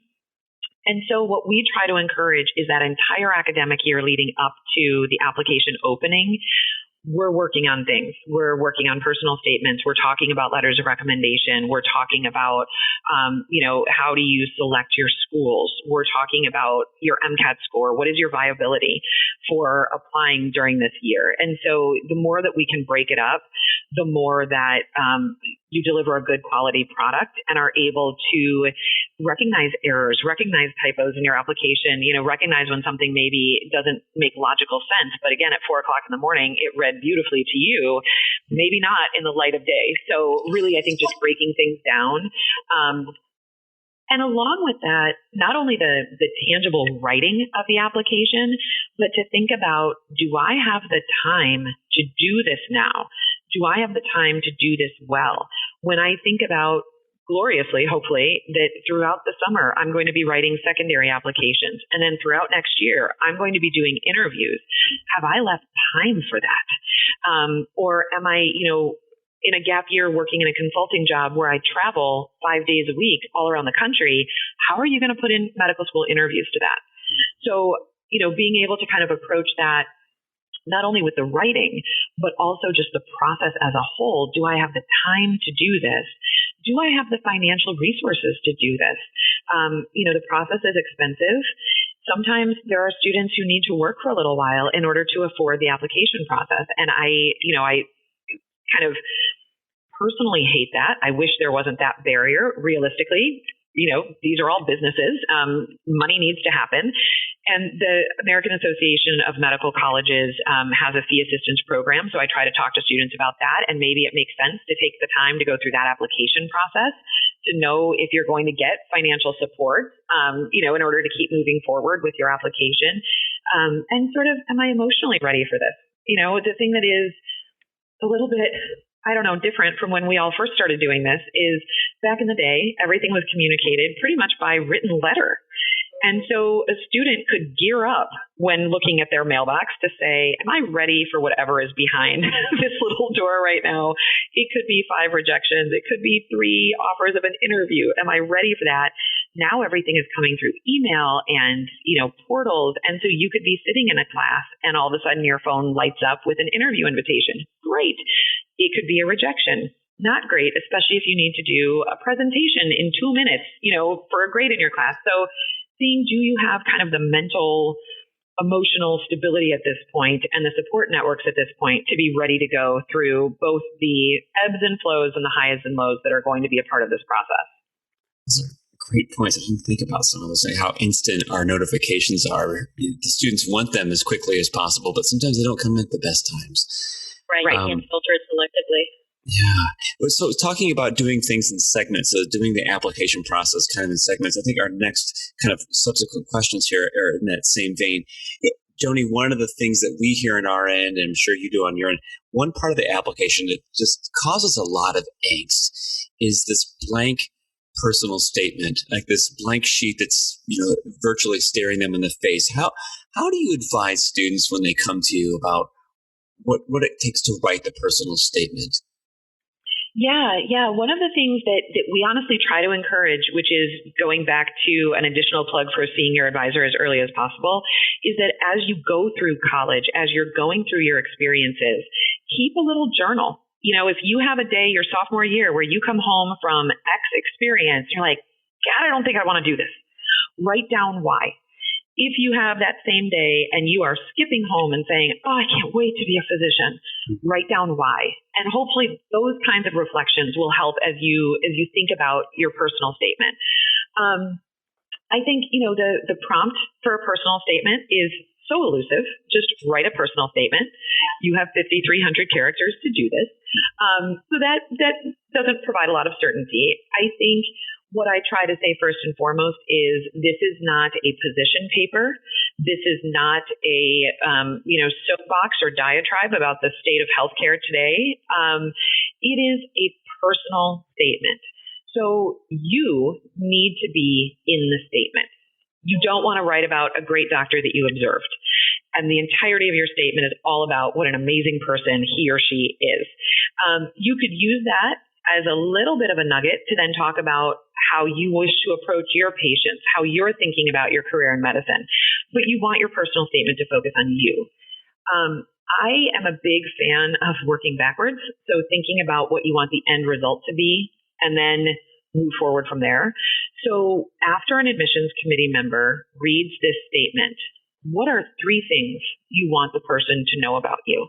And so what we try to encourage is that entire academic year leading up to the application opening, we're working on things. We're working on personal statements. We're talking about letters of recommendation. We're talking about, how do you select your schools? We're talking about your MCAT score. What is your viability for applying during this year? And so the more that we can break it up, the more that you deliver a good quality product and are able to recognize errors, recognize typos in your application, recognize when something maybe doesn't make logical sense. But again, at 4:00 in the morning, it read beautifully to you, maybe not in the light of day. So really, I think just breaking things down. And along with that, not only the tangible writing of the application, but to think about, do I have the time to do this now? Do I have the time to do this well? When I think about gloriously, hopefully, that throughout the summer, I'm going to be writing secondary applications. And then throughout next year, I'm going to be doing interviews. Have I left time for that? Or am I, in a gap year working in a consulting job where I travel 5 days a week all around the country? How are you going to put in medical school interviews to that? So, being able to kind of approach that not only with the writing, but also just the process as a whole. Do I have the time to do this? Do I have the financial resources to do this? The process is expensive. Sometimes there are students who need to work for a little while in order to afford the application process. And I kind of personally hate that. I wish there wasn't that barrier. Realistically, these are all businesses. Money needs to happen. And the American Association of Medical Colleges has a fee assistance program. So I try to talk to students about that. And maybe it makes sense to take the time to go through that application process to know if you're going to get financial support, in order to keep moving forward with your application. And sort of, am I emotionally ready for this? The thing that is a little bit, I don't know, different from when we all first started doing this is back in the day, everything was communicated pretty much by written letter. And so a student could gear up when looking at their mailbox to say, am I ready for whatever is behind this little door right now? It could be 5 rejections. It could be 3 offers of an interview. Am I ready for that? Now everything is coming through email and, portals. And so you could be sitting in a class and all of a sudden your phone lights up with an interview invitation. Great. It could be a rejection. Not great, especially if you need to do a presentation in 2 minutes, for a grade in your class. So seeing, do you have kind of the mental, emotional stability at this point and the support networks at this point to be ready to go through both the ebbs and flows and the highs and lows that are going to be a part of this process?
Those are great points. I didn't think about some of those, like how instant our notifications are. The students want them as quickly as possible, but sometimes they don't come at the best times.
Right. You can filter it selectively.
Yeah. So talking about doing things in segments, so doing the application process kind of in segments, I think our next kind of subsequent questions here are in that same vein. Joni, one of the things that we hear on our end, and I'm sure you do on your end, one part of the application that just causes a lot of angst is this blank personal statement, like this blank sheet that's, virtually staring them in the face. How do you advise students when they come to you about what it takes to write the personal statement?
Yeah. One of the things that we honestly try to encourage, which is going back to an additional plug for seeing your advisor as early as possible, is that as you go through college, as you're going through your experiences, keep a little journal. If you have a day your sophomore year where you come home from X experience, you're like, God, I don't think I want to do this. Write down why. If you have that same day and you are skipping home and saying, oh, I can't wait to be a physician, write down why. And hopefully those kinds of reflections will help as you think about your personal statement. I think, the prompt for a personal statement is so elusive. Just write a personal statement. You have 5,300 characters to do this. So that doesn't provide a lot of certainty. I think what I try to say first and foremost is this is not a position paper. This is not a, soapbox or diatribe about the state of healthcare today. It is a personal statement. So you need to be in the statement. You don't want to write about a great doctor that you observed. And the entirety of your statement is all about what an amazing person he or she is. You could use that as a little bit of a nugget to then talk about how you wish to approach your patients, how you're thinking about your career in medicine. But you want your personal statement to focus on you. I am a big fan of working backwards. So thinking about what you want the end result to be and then move forward from there. So after an admissions committee member reads this statement, what are 3 things you want the person to know about you?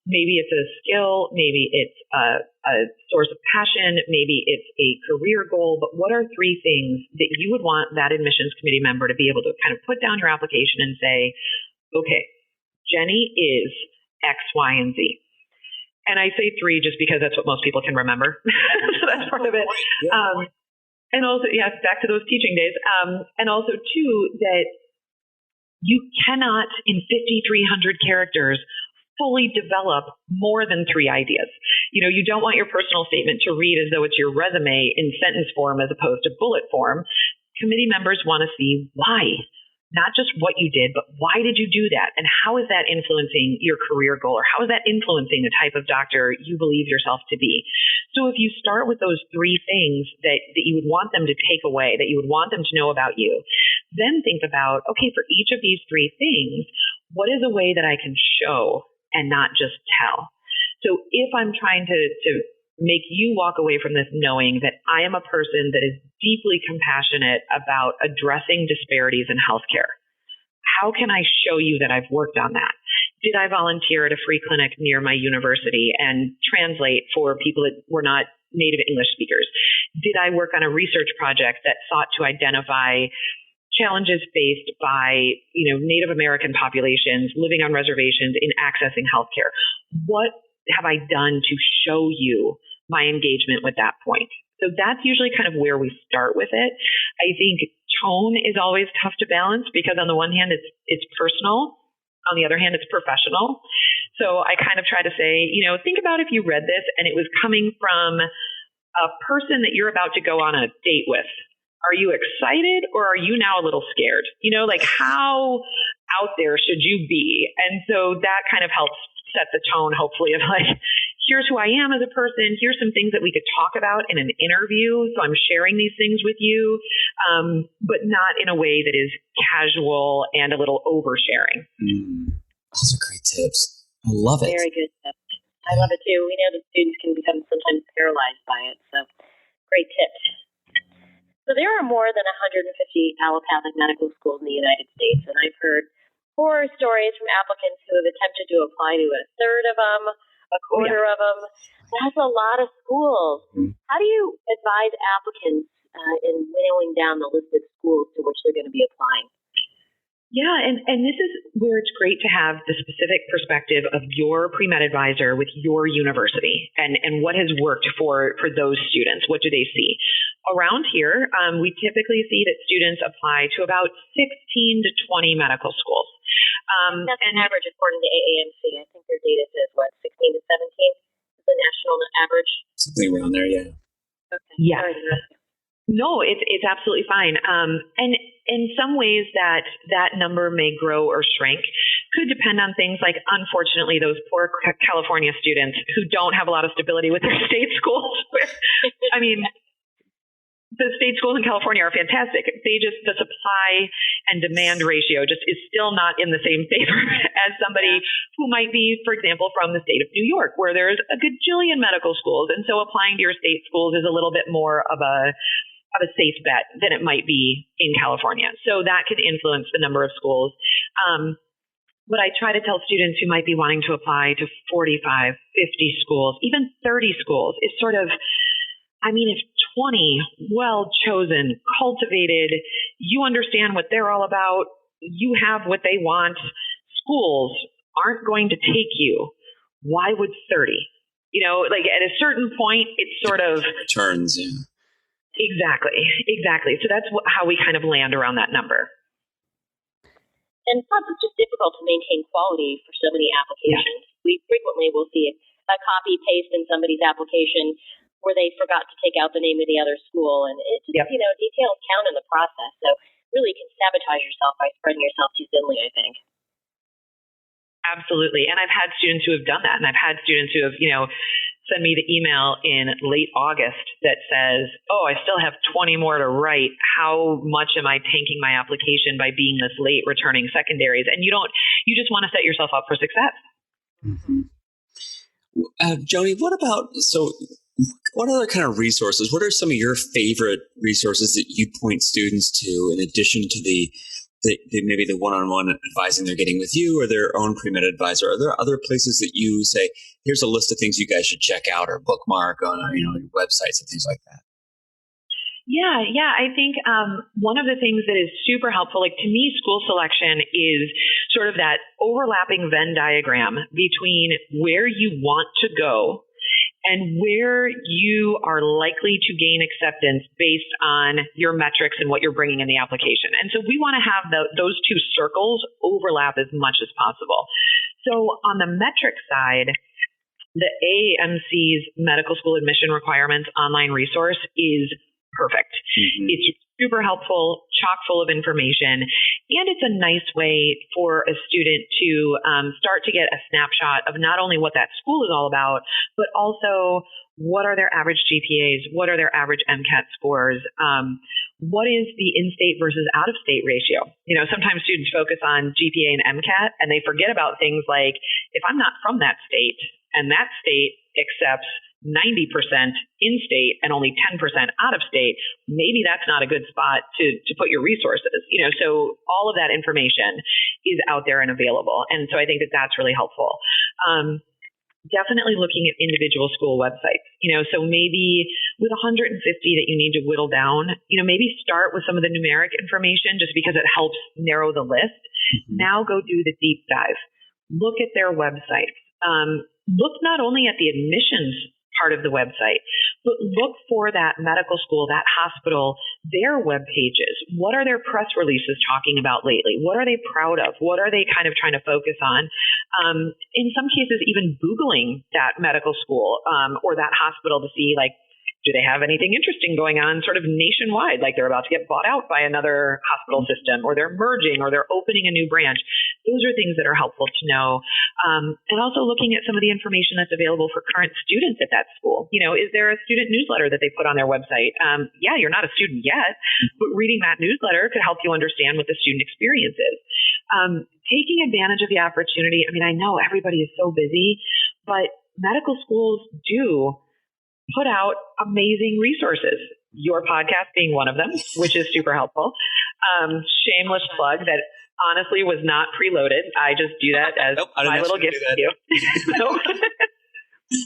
Maybe it's a skill, maybe it's a source of passion, maybe it's a career goal, but what are 3 things that you would want that admissions committee member to be able to kind of put down your application and say, okay, Jenny is X, Y, and Z. And I say 3 just because that's what most people can remember. So that's part of it. And also, yes, back to those teaching days. And also, too, that you cannot, in 5,300 characters, fully develop more than 3 ideas. You don't want your personal statement to read as though it's your resume in sentence form as opposed to bullet form. Committee members want to see why, not just what you did, but why did you do that? And how is that influencing your career goal, or how is that influencing the type of doctor you believe yourself to be? So if you start with those 3 things that you would want them to take away, that you would want them to know about you, then think about, okay, for each of these 3 things, what is a way that I can show and not just tell? So if I'm trying to make you walk away from this knowing that I am a person that is deeply compassionate about addressing disparities in healthcare, how can I show you that I've worked on that? Did I volunteer at a free clinic near my university and translate for people that were not native English speakers? Did I work on a research project that sought to identify challenges faced by, Native American populations living on reservations in accessing healthcare? What have I done to show you my engagement with that point? So that's usually kind of where we start with it. I think tone is always tough to balance because on the one hand, it's personal. On the other hand, it's professional. So I kind of try to say, think about if you read this and it was coming from a person that you're about to go on a date with. Are you excited or are you now a little scared? Like how out there should you be? And so that kind of helps set the tone, hopefully, of like, here's who I am as a person. Here's some things that we could talk about in an interview. So I'm sharing these things with you, but not in a way that is casual and a little oversharing.
Those are great tips. I love it.
Very good tips. I love it too. We know that students can become sometimes paralyzed by it. So great tips. So there are more than 150 allopathic medical schools in the United States, and I've heard horror stories from applicants who have attempted to apply to a third of them, a quarter of them. That's a lot of schools. How do you advise applicants in whittling down the list of schools to which they're going to be applying?
Yeah, and this is where it's great to have the specific perspective of your pre-med advisor with your university and what has worked for those students. What do they see? Around here, we typically see that students apply to about 16 to 20 medical schools.
That's an average according to AAMC. I think their data says, 16 to 17 is the national average?
Something around there, yeah.
Okay.
Yeah. No, it's absolutely fine. And in some ways that number may grow or shrink. Could depend on things like, unfortunately, those poor California students who don't have a lot of stability with their state schools. I mean, the state schools in California are fantastic. The supply and demand ratio just is still not in the same favor as somebody who might be, for example, from the state of New York, where there's a gajillion medical schools. And so applying to your state schools is a little bit more of a safe bet than it might be in California. So that can influence the number of schools. But I try to tell students who might be wanting to apply to 45, 50 schools, even 30 schools, is sort of, if 20 well-chosen, cultivated, you understand what they're all about, you have what they want, schools aren't going to take you, why would 30? At a certain point, it's sort of
returns, yeah.
Exactly. So that's how we kind of land around that number.
And plus, it's just difficult to maintain quality for so many applications. Yeah. We frequently will see a copy paste in somebody's application where they forgot to take out the name of the other school, and it's just, details count in the process. So really, you can sabotage yourself by spreading yourself too thinly, I think.
Absolutely. And I've had students who have done that, and I've had students who have, send me the email in late August that says, I still have 20 more to write. How much am I tanking my application by being this late returning secondaries? And you just want to set yourself up for success.
Mm-hmm. Joni, what other kind of resources? What are some of your favorite resources that you point students to in addition to maybe the one-on-one advising they're getting with you or their own pre-med advisor? Are there other places that you say, here's a list of things you guys should check out or bookmark on your websites and things like that?
Yeah. I think one of the things that is super helpful, to me, school selection is sort of that overlapping Venn diagram between where you want to go and where you are likely to gain acceptance based on your metrics and what you're bringing in the application. And so we want to have those two circles overlap as much as possible. So on the metric side, the AAMC's medical school admission requirements online resource is perfect. Mm-hmm. It's super helpful, chock full of information, and it's a nice way for a student to start to get a snapshot of not only what that school is all about, but also what are their average GPAs, what are their average MCAT scores, what is the in-state versus out-of-state ratio. Sometimes students focus on GPA and MCAT, and they forget about things like, if I'm not from that state, and that state accepts 90% in-state and only 10% out-of-state, maybe that's not a good spot to put your resources. So all of that information is out there and available. And so I think that's really helpful. Definitely looking at individual school websites. So maybe with 150 that you need to whittle down, maybe start with some of the numeric information just because it helps narrow the list. Mm-hmm. Now go do the deep dive. Look at their websites. Look not only at the admissions part of the website. But look for that medical school, that hospital, their web pages. What are their press releases talking about lately? What are they proud of? What are they kind of trying to focus on? In some cases, even Googling that medical school or that hospital to see, like, do they have anything interesting going on sort of nationwide, like they're about to get bought out by another hospital system, or they're merging, or they're opening a new branch? Those are things that are helpful to know. And also looking at some of the information that's available for current students at that school. You know, is there a student newsletter that they put on their website? Yeah, you're not a student yet, but reading that newsletter could help you understand what the student experience is. Taking advantage of the opportunity. I mean, I know everybody is so busy, but medical schools do put out amazing resources, your podcast being one of them, which is super helpful. Shameless plug that honestly was not preloaded. I just do that as my little gift to you. So,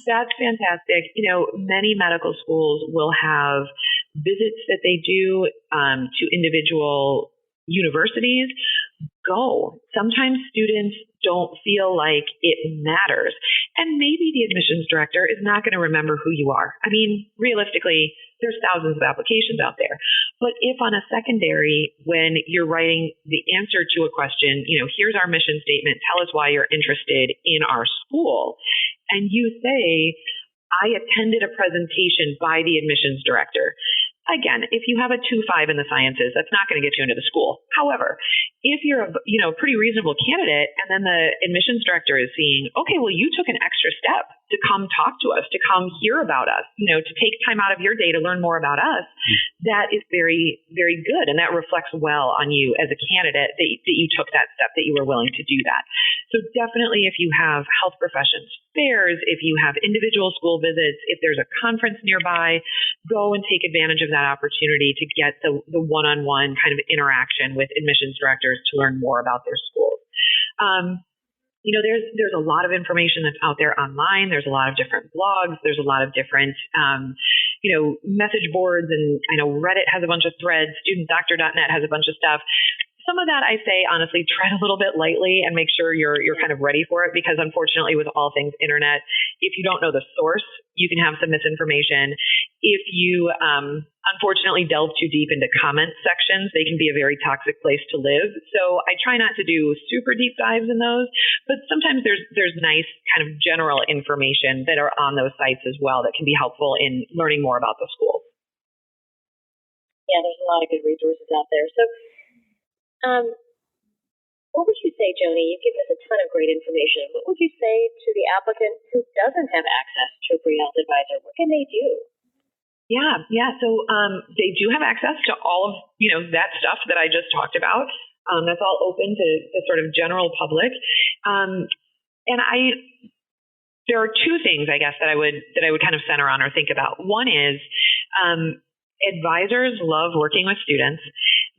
that's fantastic. You know, many medical schools will have visits that they do to individual universities. Go. Sometimes students don't feel like it matters. And maybe the admissions director is not going to remember who you are. I mean, realistically, there's thousands of applications out there. But if on a secondary, when you're writing the answer to a question, you know, here's our mission statement, tell us why you're interested in our school, and you say, I attended a presentation by the admissions director. Again, if you have a 2.5 in the sciences, that's not going to get you into the school. However, if you're a pretty reasonable candidate, and then the admissions director is seeing, okay, well, you took an extra step to come talk to us, to come hear about us, to take time out of your day to learn more about us, that is very, very good. And that reflects well on you as a candidate that you took that step, that you were willing to do that. So definitely, if you have health professions fairs, if you have individual school visits, if there's a conference nearby, go and take advantage of that opportunity to get the one-on-one kind of interaction with admissions directors to learn more about their schools. There's a lot of information that's out there online. There's a lot of different blogs. There's a lot of different, message boards. And I know Reddit has a bunch of threads. StudentDoctor.net has a bunch of stuff. Some of that, I say, honestly, tread a little bit lightly and make sure you're kind of ready for it, because unfortunately, with all things internet, if you don't know the source, you can have some misinformation. If you unfortunately delve too deep into comment sections, they can be a very toxic place to live. So I try not to do super deep dives in those, but sometimes there's nice kind of general information that are on those sites as well that can be helpful in learning more about the schools.
Yeah, there's a lot of good resources out there. So what would you say, Joni? You've given us a ton of great information. What would you say to the applicant who doesn't have access to a pre-health advisor? What can they do?
Yeah. So they do have access to all of that stuff that I just talked about. That's all open to the sort of general public. There are two things, I guess, that I would kind of center on or think about. One is advisors love working with students.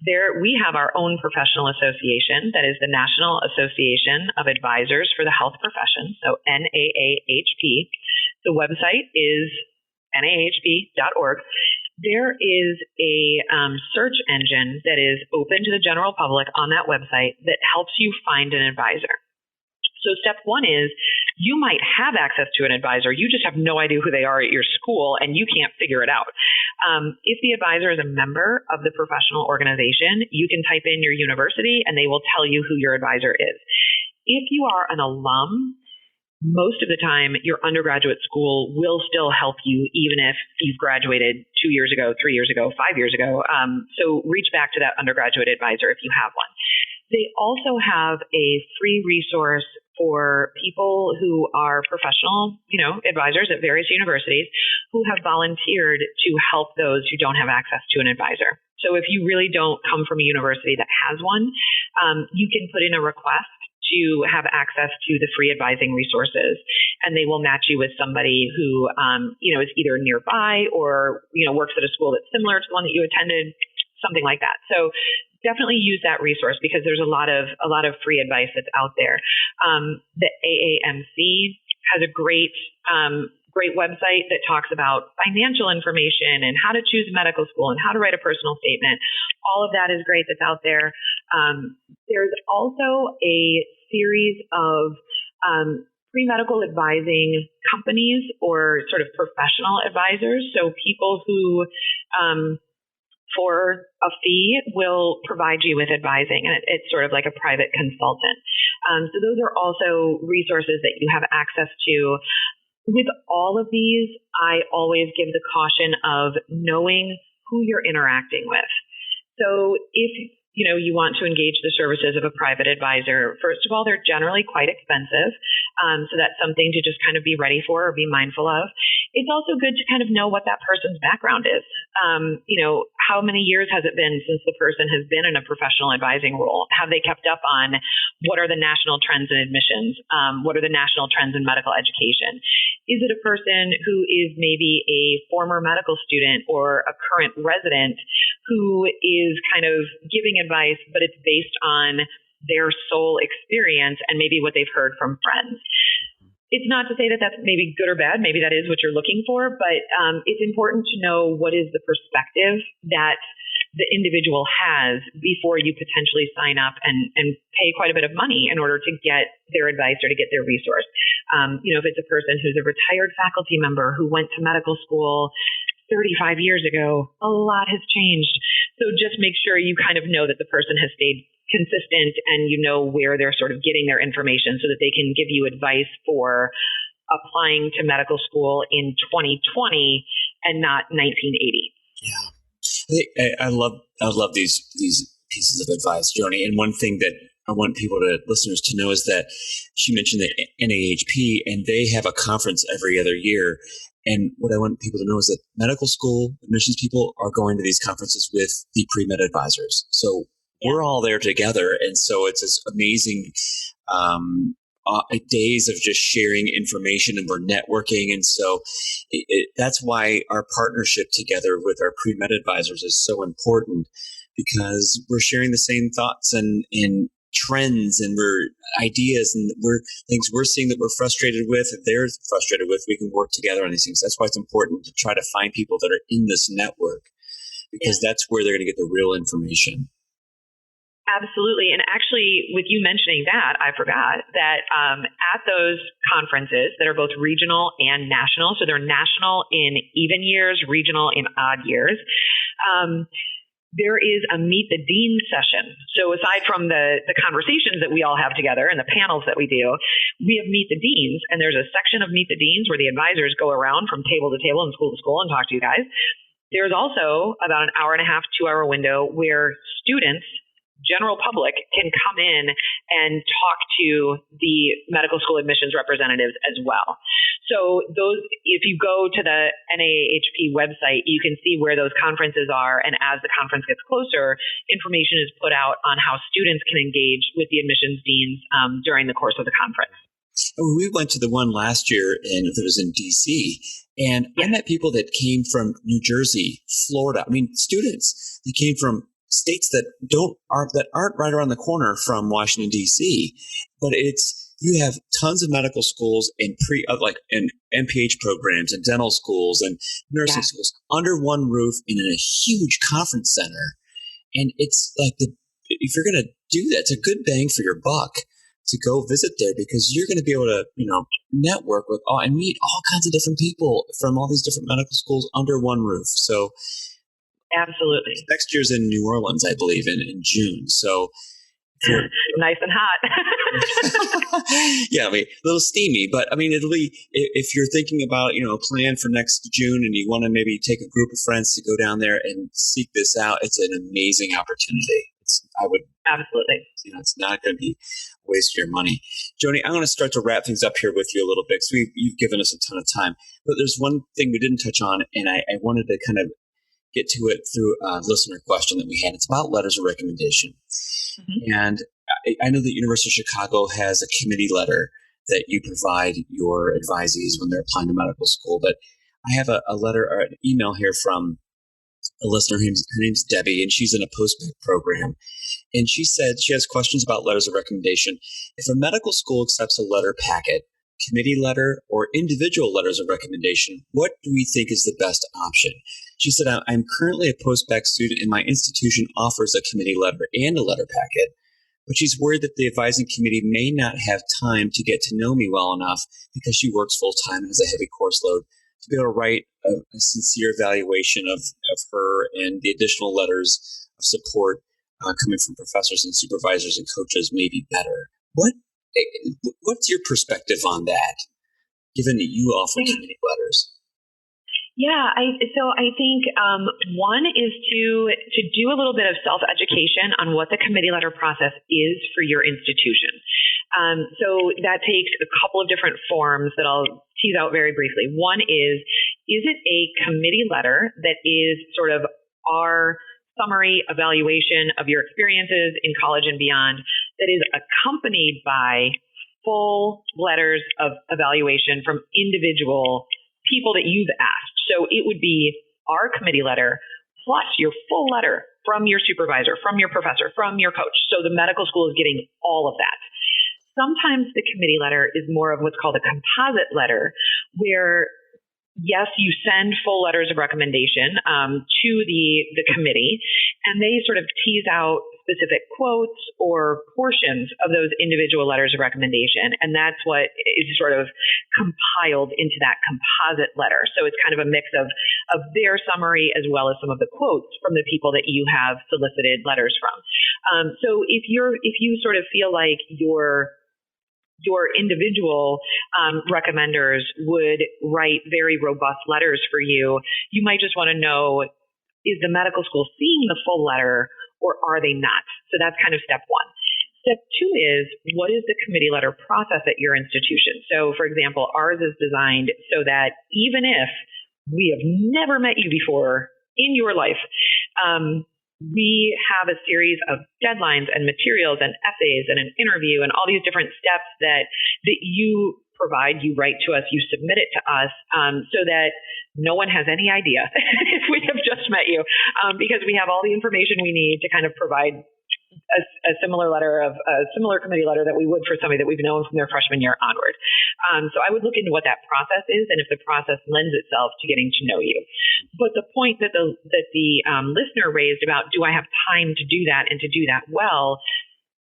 We have our own professional association, that is the National Association of Advisors for the Health Professions, so NAAHP. The website is naahp.org. There is a search engine that is open to the general public on that website that helps you find an advisor. So step one is you might have access to an advisor. You just have no idea who they are at your school and you can't figure it out. If the advisor is a member of the professional organization, you can type in your university and they will tell you who your advisor is. If you are an alum, most of the time your undergraduate school will still help you, even if you've graduated 2 years ago, 3 years ago, 5 years ago. So reach back to that undergraduate advisor if you have one. They also have a free resource for people who are professional, advisors at various universities who have volunteered to help those who don't have access to an advisor. So if you really don't come from a university that has one, you can put in a request to have access to the free advising resources, and they will match you with somebody who, is either nearby or, works at a school that's similar to the one that you attended, something like that. So definitely use that resource because there's a lot of free advice that's out there. The AAMC has a great website that talks about financial information and how to choose medical school and how to write a personal statement. All of that is great that's out there. There's also a series of pre-medical advising companies or sort of professional advisors. So people who, for a fee, will provide you with advising, and it's sort of like a private consultant. So those are also resources that you have access to. With all of these, I always give the caution of knowing who you're interacting with. So if you want to engage the services of a private advisor, first of all, they're generally quite expensive. So that's something to just kind of be ready for or be mindful of. It's also good to kind of know what that person's background is. How many years has it been since the person has been in a professional advising role? Have they kept up on what are the national trends in admissions? What are the national trends in medical education? Is it a person who is maybe a former medical student or a current resident who is kind of giving advice, but it's based on their sole experience and maybe what they've heard from friends? It's not to say that that's maybe good or bad. Maybe that is what you're looking for, but it's important to know what is the perspective that the individual has before you potentially sign up and pay quite a bit of money in order to get their advice or to get their resource. If it's a person who's a retired faculty member who went to medical school 35 years ago, a lot has changed. So just make sure you kind of know that the person has stayed consistent and you know where they're sort of getting their information so that they can give you advice for applying to medical school in 2020 and not 1980.
Yeah. I love these pieces of advice, Joni. And one thing that I want listeners to know is that she mentioned the NAHP, and they have a conference every other year. And what I want people to know is that medical school admissions people are going to these conferences with the pre-med advisors. So we're all there together. And so it's this amazing days of just sharing information, and we're networking. And so that's why our partnership together with our pre-med advisors is so important, because we're sharing the same thoughts and trends and we're ideas and things we're seeing that we're frustrated with, that they're frustrated with. We can work together on these things. That's why it's important to try to find people that are in this network, because that's where they're going to get the real information.
Absolutely. And actually, with you mentioning that, I forgot that at those conferences that are both regional and national, so they're national in even years, regional in odd years, there is a Meet the Dean session. So aside from the conversations that we all have together and the panels that we do, we have Meet the Deans, and there's a section of Meet the Deans where the advisors go around from table to table and school to school and talk to you guys. There's also about an hour and a half, 2 hour window where students, general public, can come in and talk to the medical school admissions representatives as well. So those, if you go to the NAHP website, you can see where those conferences are. And as the conference gets closer, information is put out on how students can engage with the admissions deans during the course of the conference.
We went to the one last year, and it was in DC, and I met people that came from New Jersey, Florida. I mean, students that came from states that aren't right around the corner from Washington D.C. But you have tons of medical schools and and MPH programs and dental schools and nursing schools under one roof in a huge conference center. And it's like if you're going to do that, it's a good bang for your buck to go visit there, because you're going to be able to network with and meet all kinds of different people from all these different medical schools under one roof. So.
Absolutely.
Next year's in New Orleans, I believe, in June. So
nice and hot.
Yeah, I mean, a little steamy, but I mean, it'll be, if you're thinking about, a plan for next June and you want to maybe take a group of friends to go down there and seek this out, it's an amazing opportunity.
Absolutely.
It's not going to be a waste of your money. Joni, I'm going to start to wrap things up here with you a little bit, because you've given us a ton of time, but there's one thing we didn't touch on, and I wanted to kind of get to it through a listener question that we had. It's about letters of recommendation. Mm-hmm. And I know that University of Chicago has a committee letter that you provide your advisees when they're applying to medical school. But I have a letter or an email here from a listener. Her name's Debbie, and she's in a postbac program. And she said she has questions about letters of recommendation. If a medical school accepts a letter packet, committee letter, or individual letters of recommendation, what do we think is the best option? She said, I'm currently a postbac student, and my institution offers a committee letter and a letter packet. but she's worried that the advising committee may not have time to get to know me well enough because she works full-time and has a heavy course load to be able to write a sincere evaluation of her, and the additional letters of support coming from professors and supervisors and coaches may be better. What's your perspective on that, given that you offer committee letters?
Yeah, I think one is to do a little bit of self-education on what the committee letter process is for your institution. So that takes a couple of different forms that I'll tease out very briefly. One is it a committee letter that is sort of our summary evaluation of your experiences in college and beyond that is accompanied by full letters of evaluation from individual people that you've asked? So it would be our committee letter plus your full letter from your supervisor, from your professor, from your coach. So the medical school is getting all of that. Sometimes the committee letter is more of what's called a composite letter, where yes, you send full letters of recommendation to the committee, and they sort of tease out specific quotes or portions of those individual letters of recommendation, and that's what is sort of compiled into that composite letter. So it's kind of a mix of their summary as well as some of the quotes from the people that you have solicited letters from. So if you sort of feel like your individual recommenders would write very robust letters for you, you might just want to know, is the medical school seeing the full letter or are they not? So that's kind of step one. Step two is, what is the committee letter process at your institution? So for example, ours is designed so that even if we have never met you before in your life, we have a series of deadlines and materials and essays and an interview and all these different steps that you provide, you write to us, you submit it to us, so that no one has any idea if we have just met you, because we have all the information we need to kind of provide a similar committee letter that we would for somebody that we've known from their freshman year onward. So I would look into what that process is and if the process lends itself to getting to know you. But the point that the listener raised about, do I have time to do that and to do that well?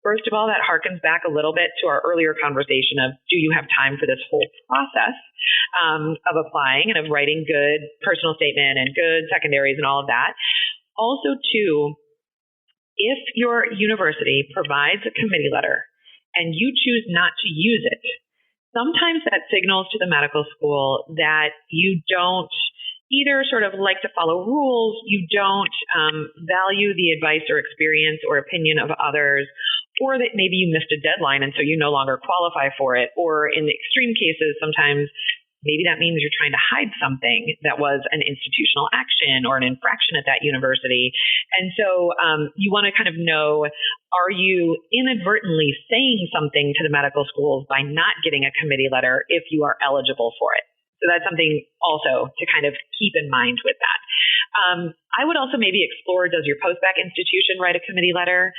First of all, that harkens back a little bit to our earlier conversation of, do you have time for this whole process of applying and of writing good personal statement and good secondaries and all of that? Also, too, if your university provides a committee letter and you choose not to use it, sometimes that signals to the medical school that you don't either sort of like to follow rules, you don't value the advice or experience or opinion of others, or that maybe you missed a deadline and so you no longer qualify for it. Or in the extreme cases, sometimes maybe that means you're trying to hide something that was an institutional action or an infraction at that university. And so you want to kind of know, are you inadvertently saying something to the medical schools by not getting a committee letter if you are eligible for it? So that's something also to kind of keep in mind with that. I would also maybe explore, does your post-bac institution write a committee letter?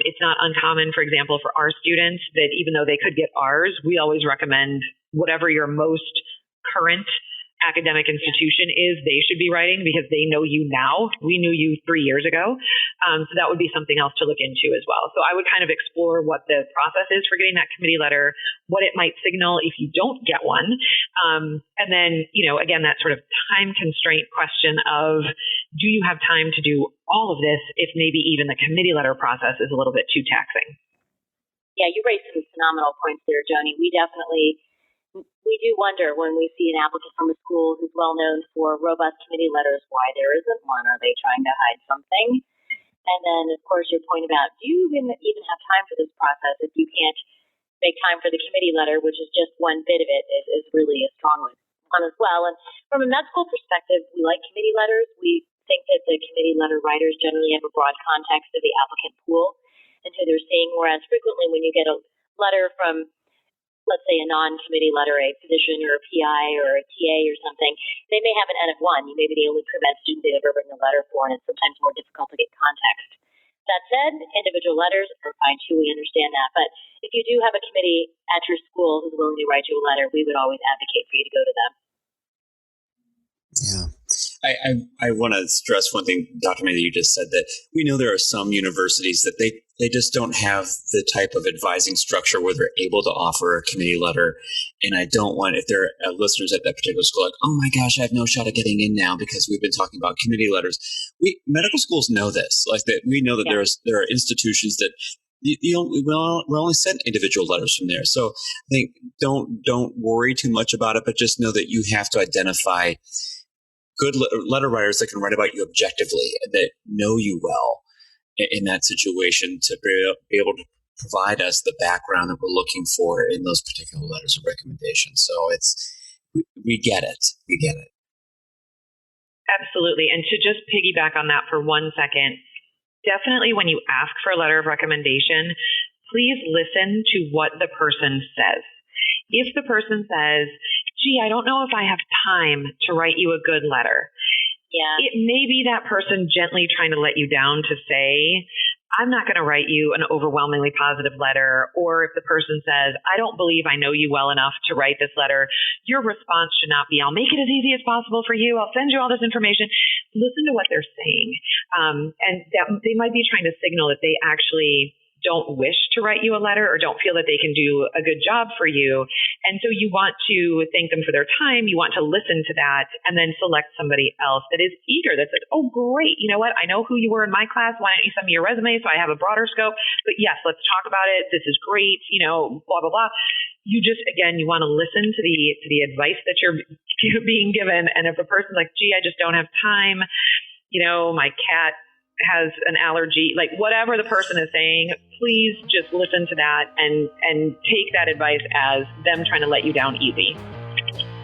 It's not uncommon, for example, for our students that even though they could get ours, we always recommend whatever your most current academic institution is, they should be writing because they know you now. We knew you 3 years ago. So that would be something else to look into as well. So I would kind of explore what the process is for getting that committee letter, what it might signal if you don't get one. And then, again, that sort of time constraint question of, do you have time to do all of this if maybe even the committee letter process is a little bit too taxing?
Yeah, you raised some phenomenal points there, Joni. We do wonder when we see an applicant from a school who's well known for robust committee letters, why there isn't one. Are they trying to hide something? And then, of course, your point about, do you even have time for this process if you can't make time for the committee letter, which is just one bit of it, is really a strong one as well. And from a med school perspective, we like committee letters. We think that the committee letter writers generally have a broad context of the applicant pool and who they're seeing, whereas frequently when you get a letter from, let's say, a non-committee letter, a physician or a PI or a TA or something, they may have an N of 1. You may be the only pre-med student they've ever written a letter for, and it's sometimes more difficult to get context. That said, individual letters are fine too. We understand that. But if you do have a committee at your school who's willing to write you a letter, we would always advocate for you to go to them.
Yeah. I want to stress one thing, Dr. Mehta, you just said, that we know there are some universities that they they just don't have the type of advising structure where they're able to offer a committee letter. And I don't want, if there are listeners at that particular school, like, oh my gosh, I have no shot of getting in now because we've been talking about committee letters. Medical schools know this, like that. We know that there are institutions that we're only sent individual letters from there. So I think don't worry too much about it, but just know that you have to identify good letter writers that can write about you objectively and that know you well in that situation to be able to provide us the background that we're looking for in those particular letters of recommendation. So we get it. We get it.
Absolutely. And to just piggyback on that for 1 second, definitely when you ask for a letter of recommendation, please listen to what the person says. If the person says, gee, I don't know if I have time to write you a good letter, it may be that person gently trying to let you down to say, I'm not going to write you an overwhelmingly positive letter. Or if the person says, I don't believe I know you well enough to write this letter, your response should not be, I'll make it as easy as possible for you. I'll send you all this information. Listen to what they're saying. And that they might be trying to signal that they actually don't wish to write you a letter or don't feel that they can do a good job for you. And so you want to thank them for their time. You want to listen to that and then select somebody else that is eager, that's like, oh, great. You know what? I know who you were in my class. Why don't you send me your resume so I have a broader scope? But yes, let's talk about it. This is great. Blah, blah, blah. You just, again, you want to listen to the advice that you're being given. And if the person's like, gee, I just don't have time, my cat has an allergy, like whatever the person is saying, please just listen to that and take that advice as them trying to let you down easy.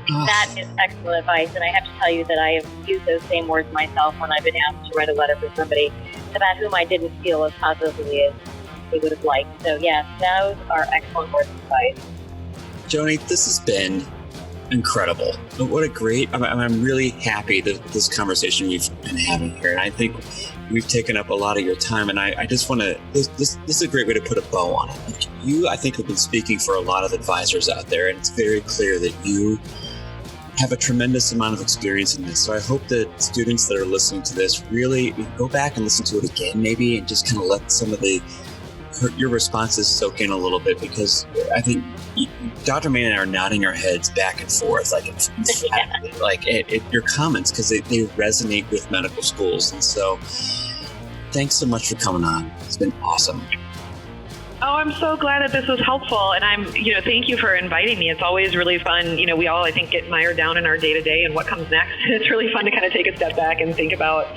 That is excellent advice, and I have to tell you that I have used those same words myself when I've been asked to write a letter for somebody about whom I didn't feel as positively as they would have liked. So yes, those are excellent words of advice.
Joni, this has been incredible. What a great, I'm really happy that this conversation we've been having here. And I think we've taken up a lot of your time. And I just want to, this is a great way to put a bow on it. You, I think, have been speaking for a lot of advisors out there. And it's very clear that you have a tremendous amount of experience in this. So I hope that students that are listening to this really go back and listen to it again, maybe, and just kind of let some of your responses soak in a little bit, because I think Dr. May and I are nodding our heads back and forth, your comments, because they resonate with medical schools. And so thanks so much for coming on. It's been awesome.
Oh, I'm so glad that this was helpful. And thank you for inviting me. It's always really fun. We all, I think, get mired down in our day-to-day and what comes next. It's really fun to kind of take a step back and think about,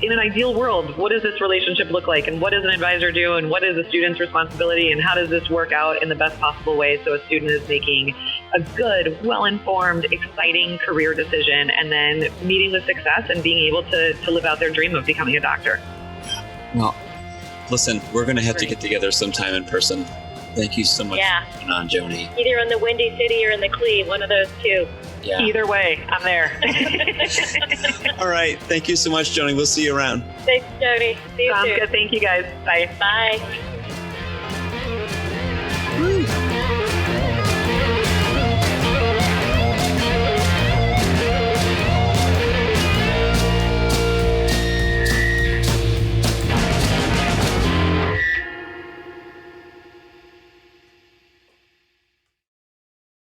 in an ideal world, what does this relationship look like? And what does an advisor do? And what is a student's responsibility? And how does this work out in the best possible way so a student is making a good, well-informed, exciting career decision and then meeting with success and being able to live out their dream of becoming a doctor?
Well, listen, we're going to have to get together sometime in person. Thank you so much for coming on, Joni.
Either in the Windy City or in the Clee, one of those two.
Yeah. Either way, I'm there.
All right. Thank you so much, Joni. We'll see you around.
Thanks, Joni. See you soon.
Sounds good. Thank you, guys. Bye.
Bye.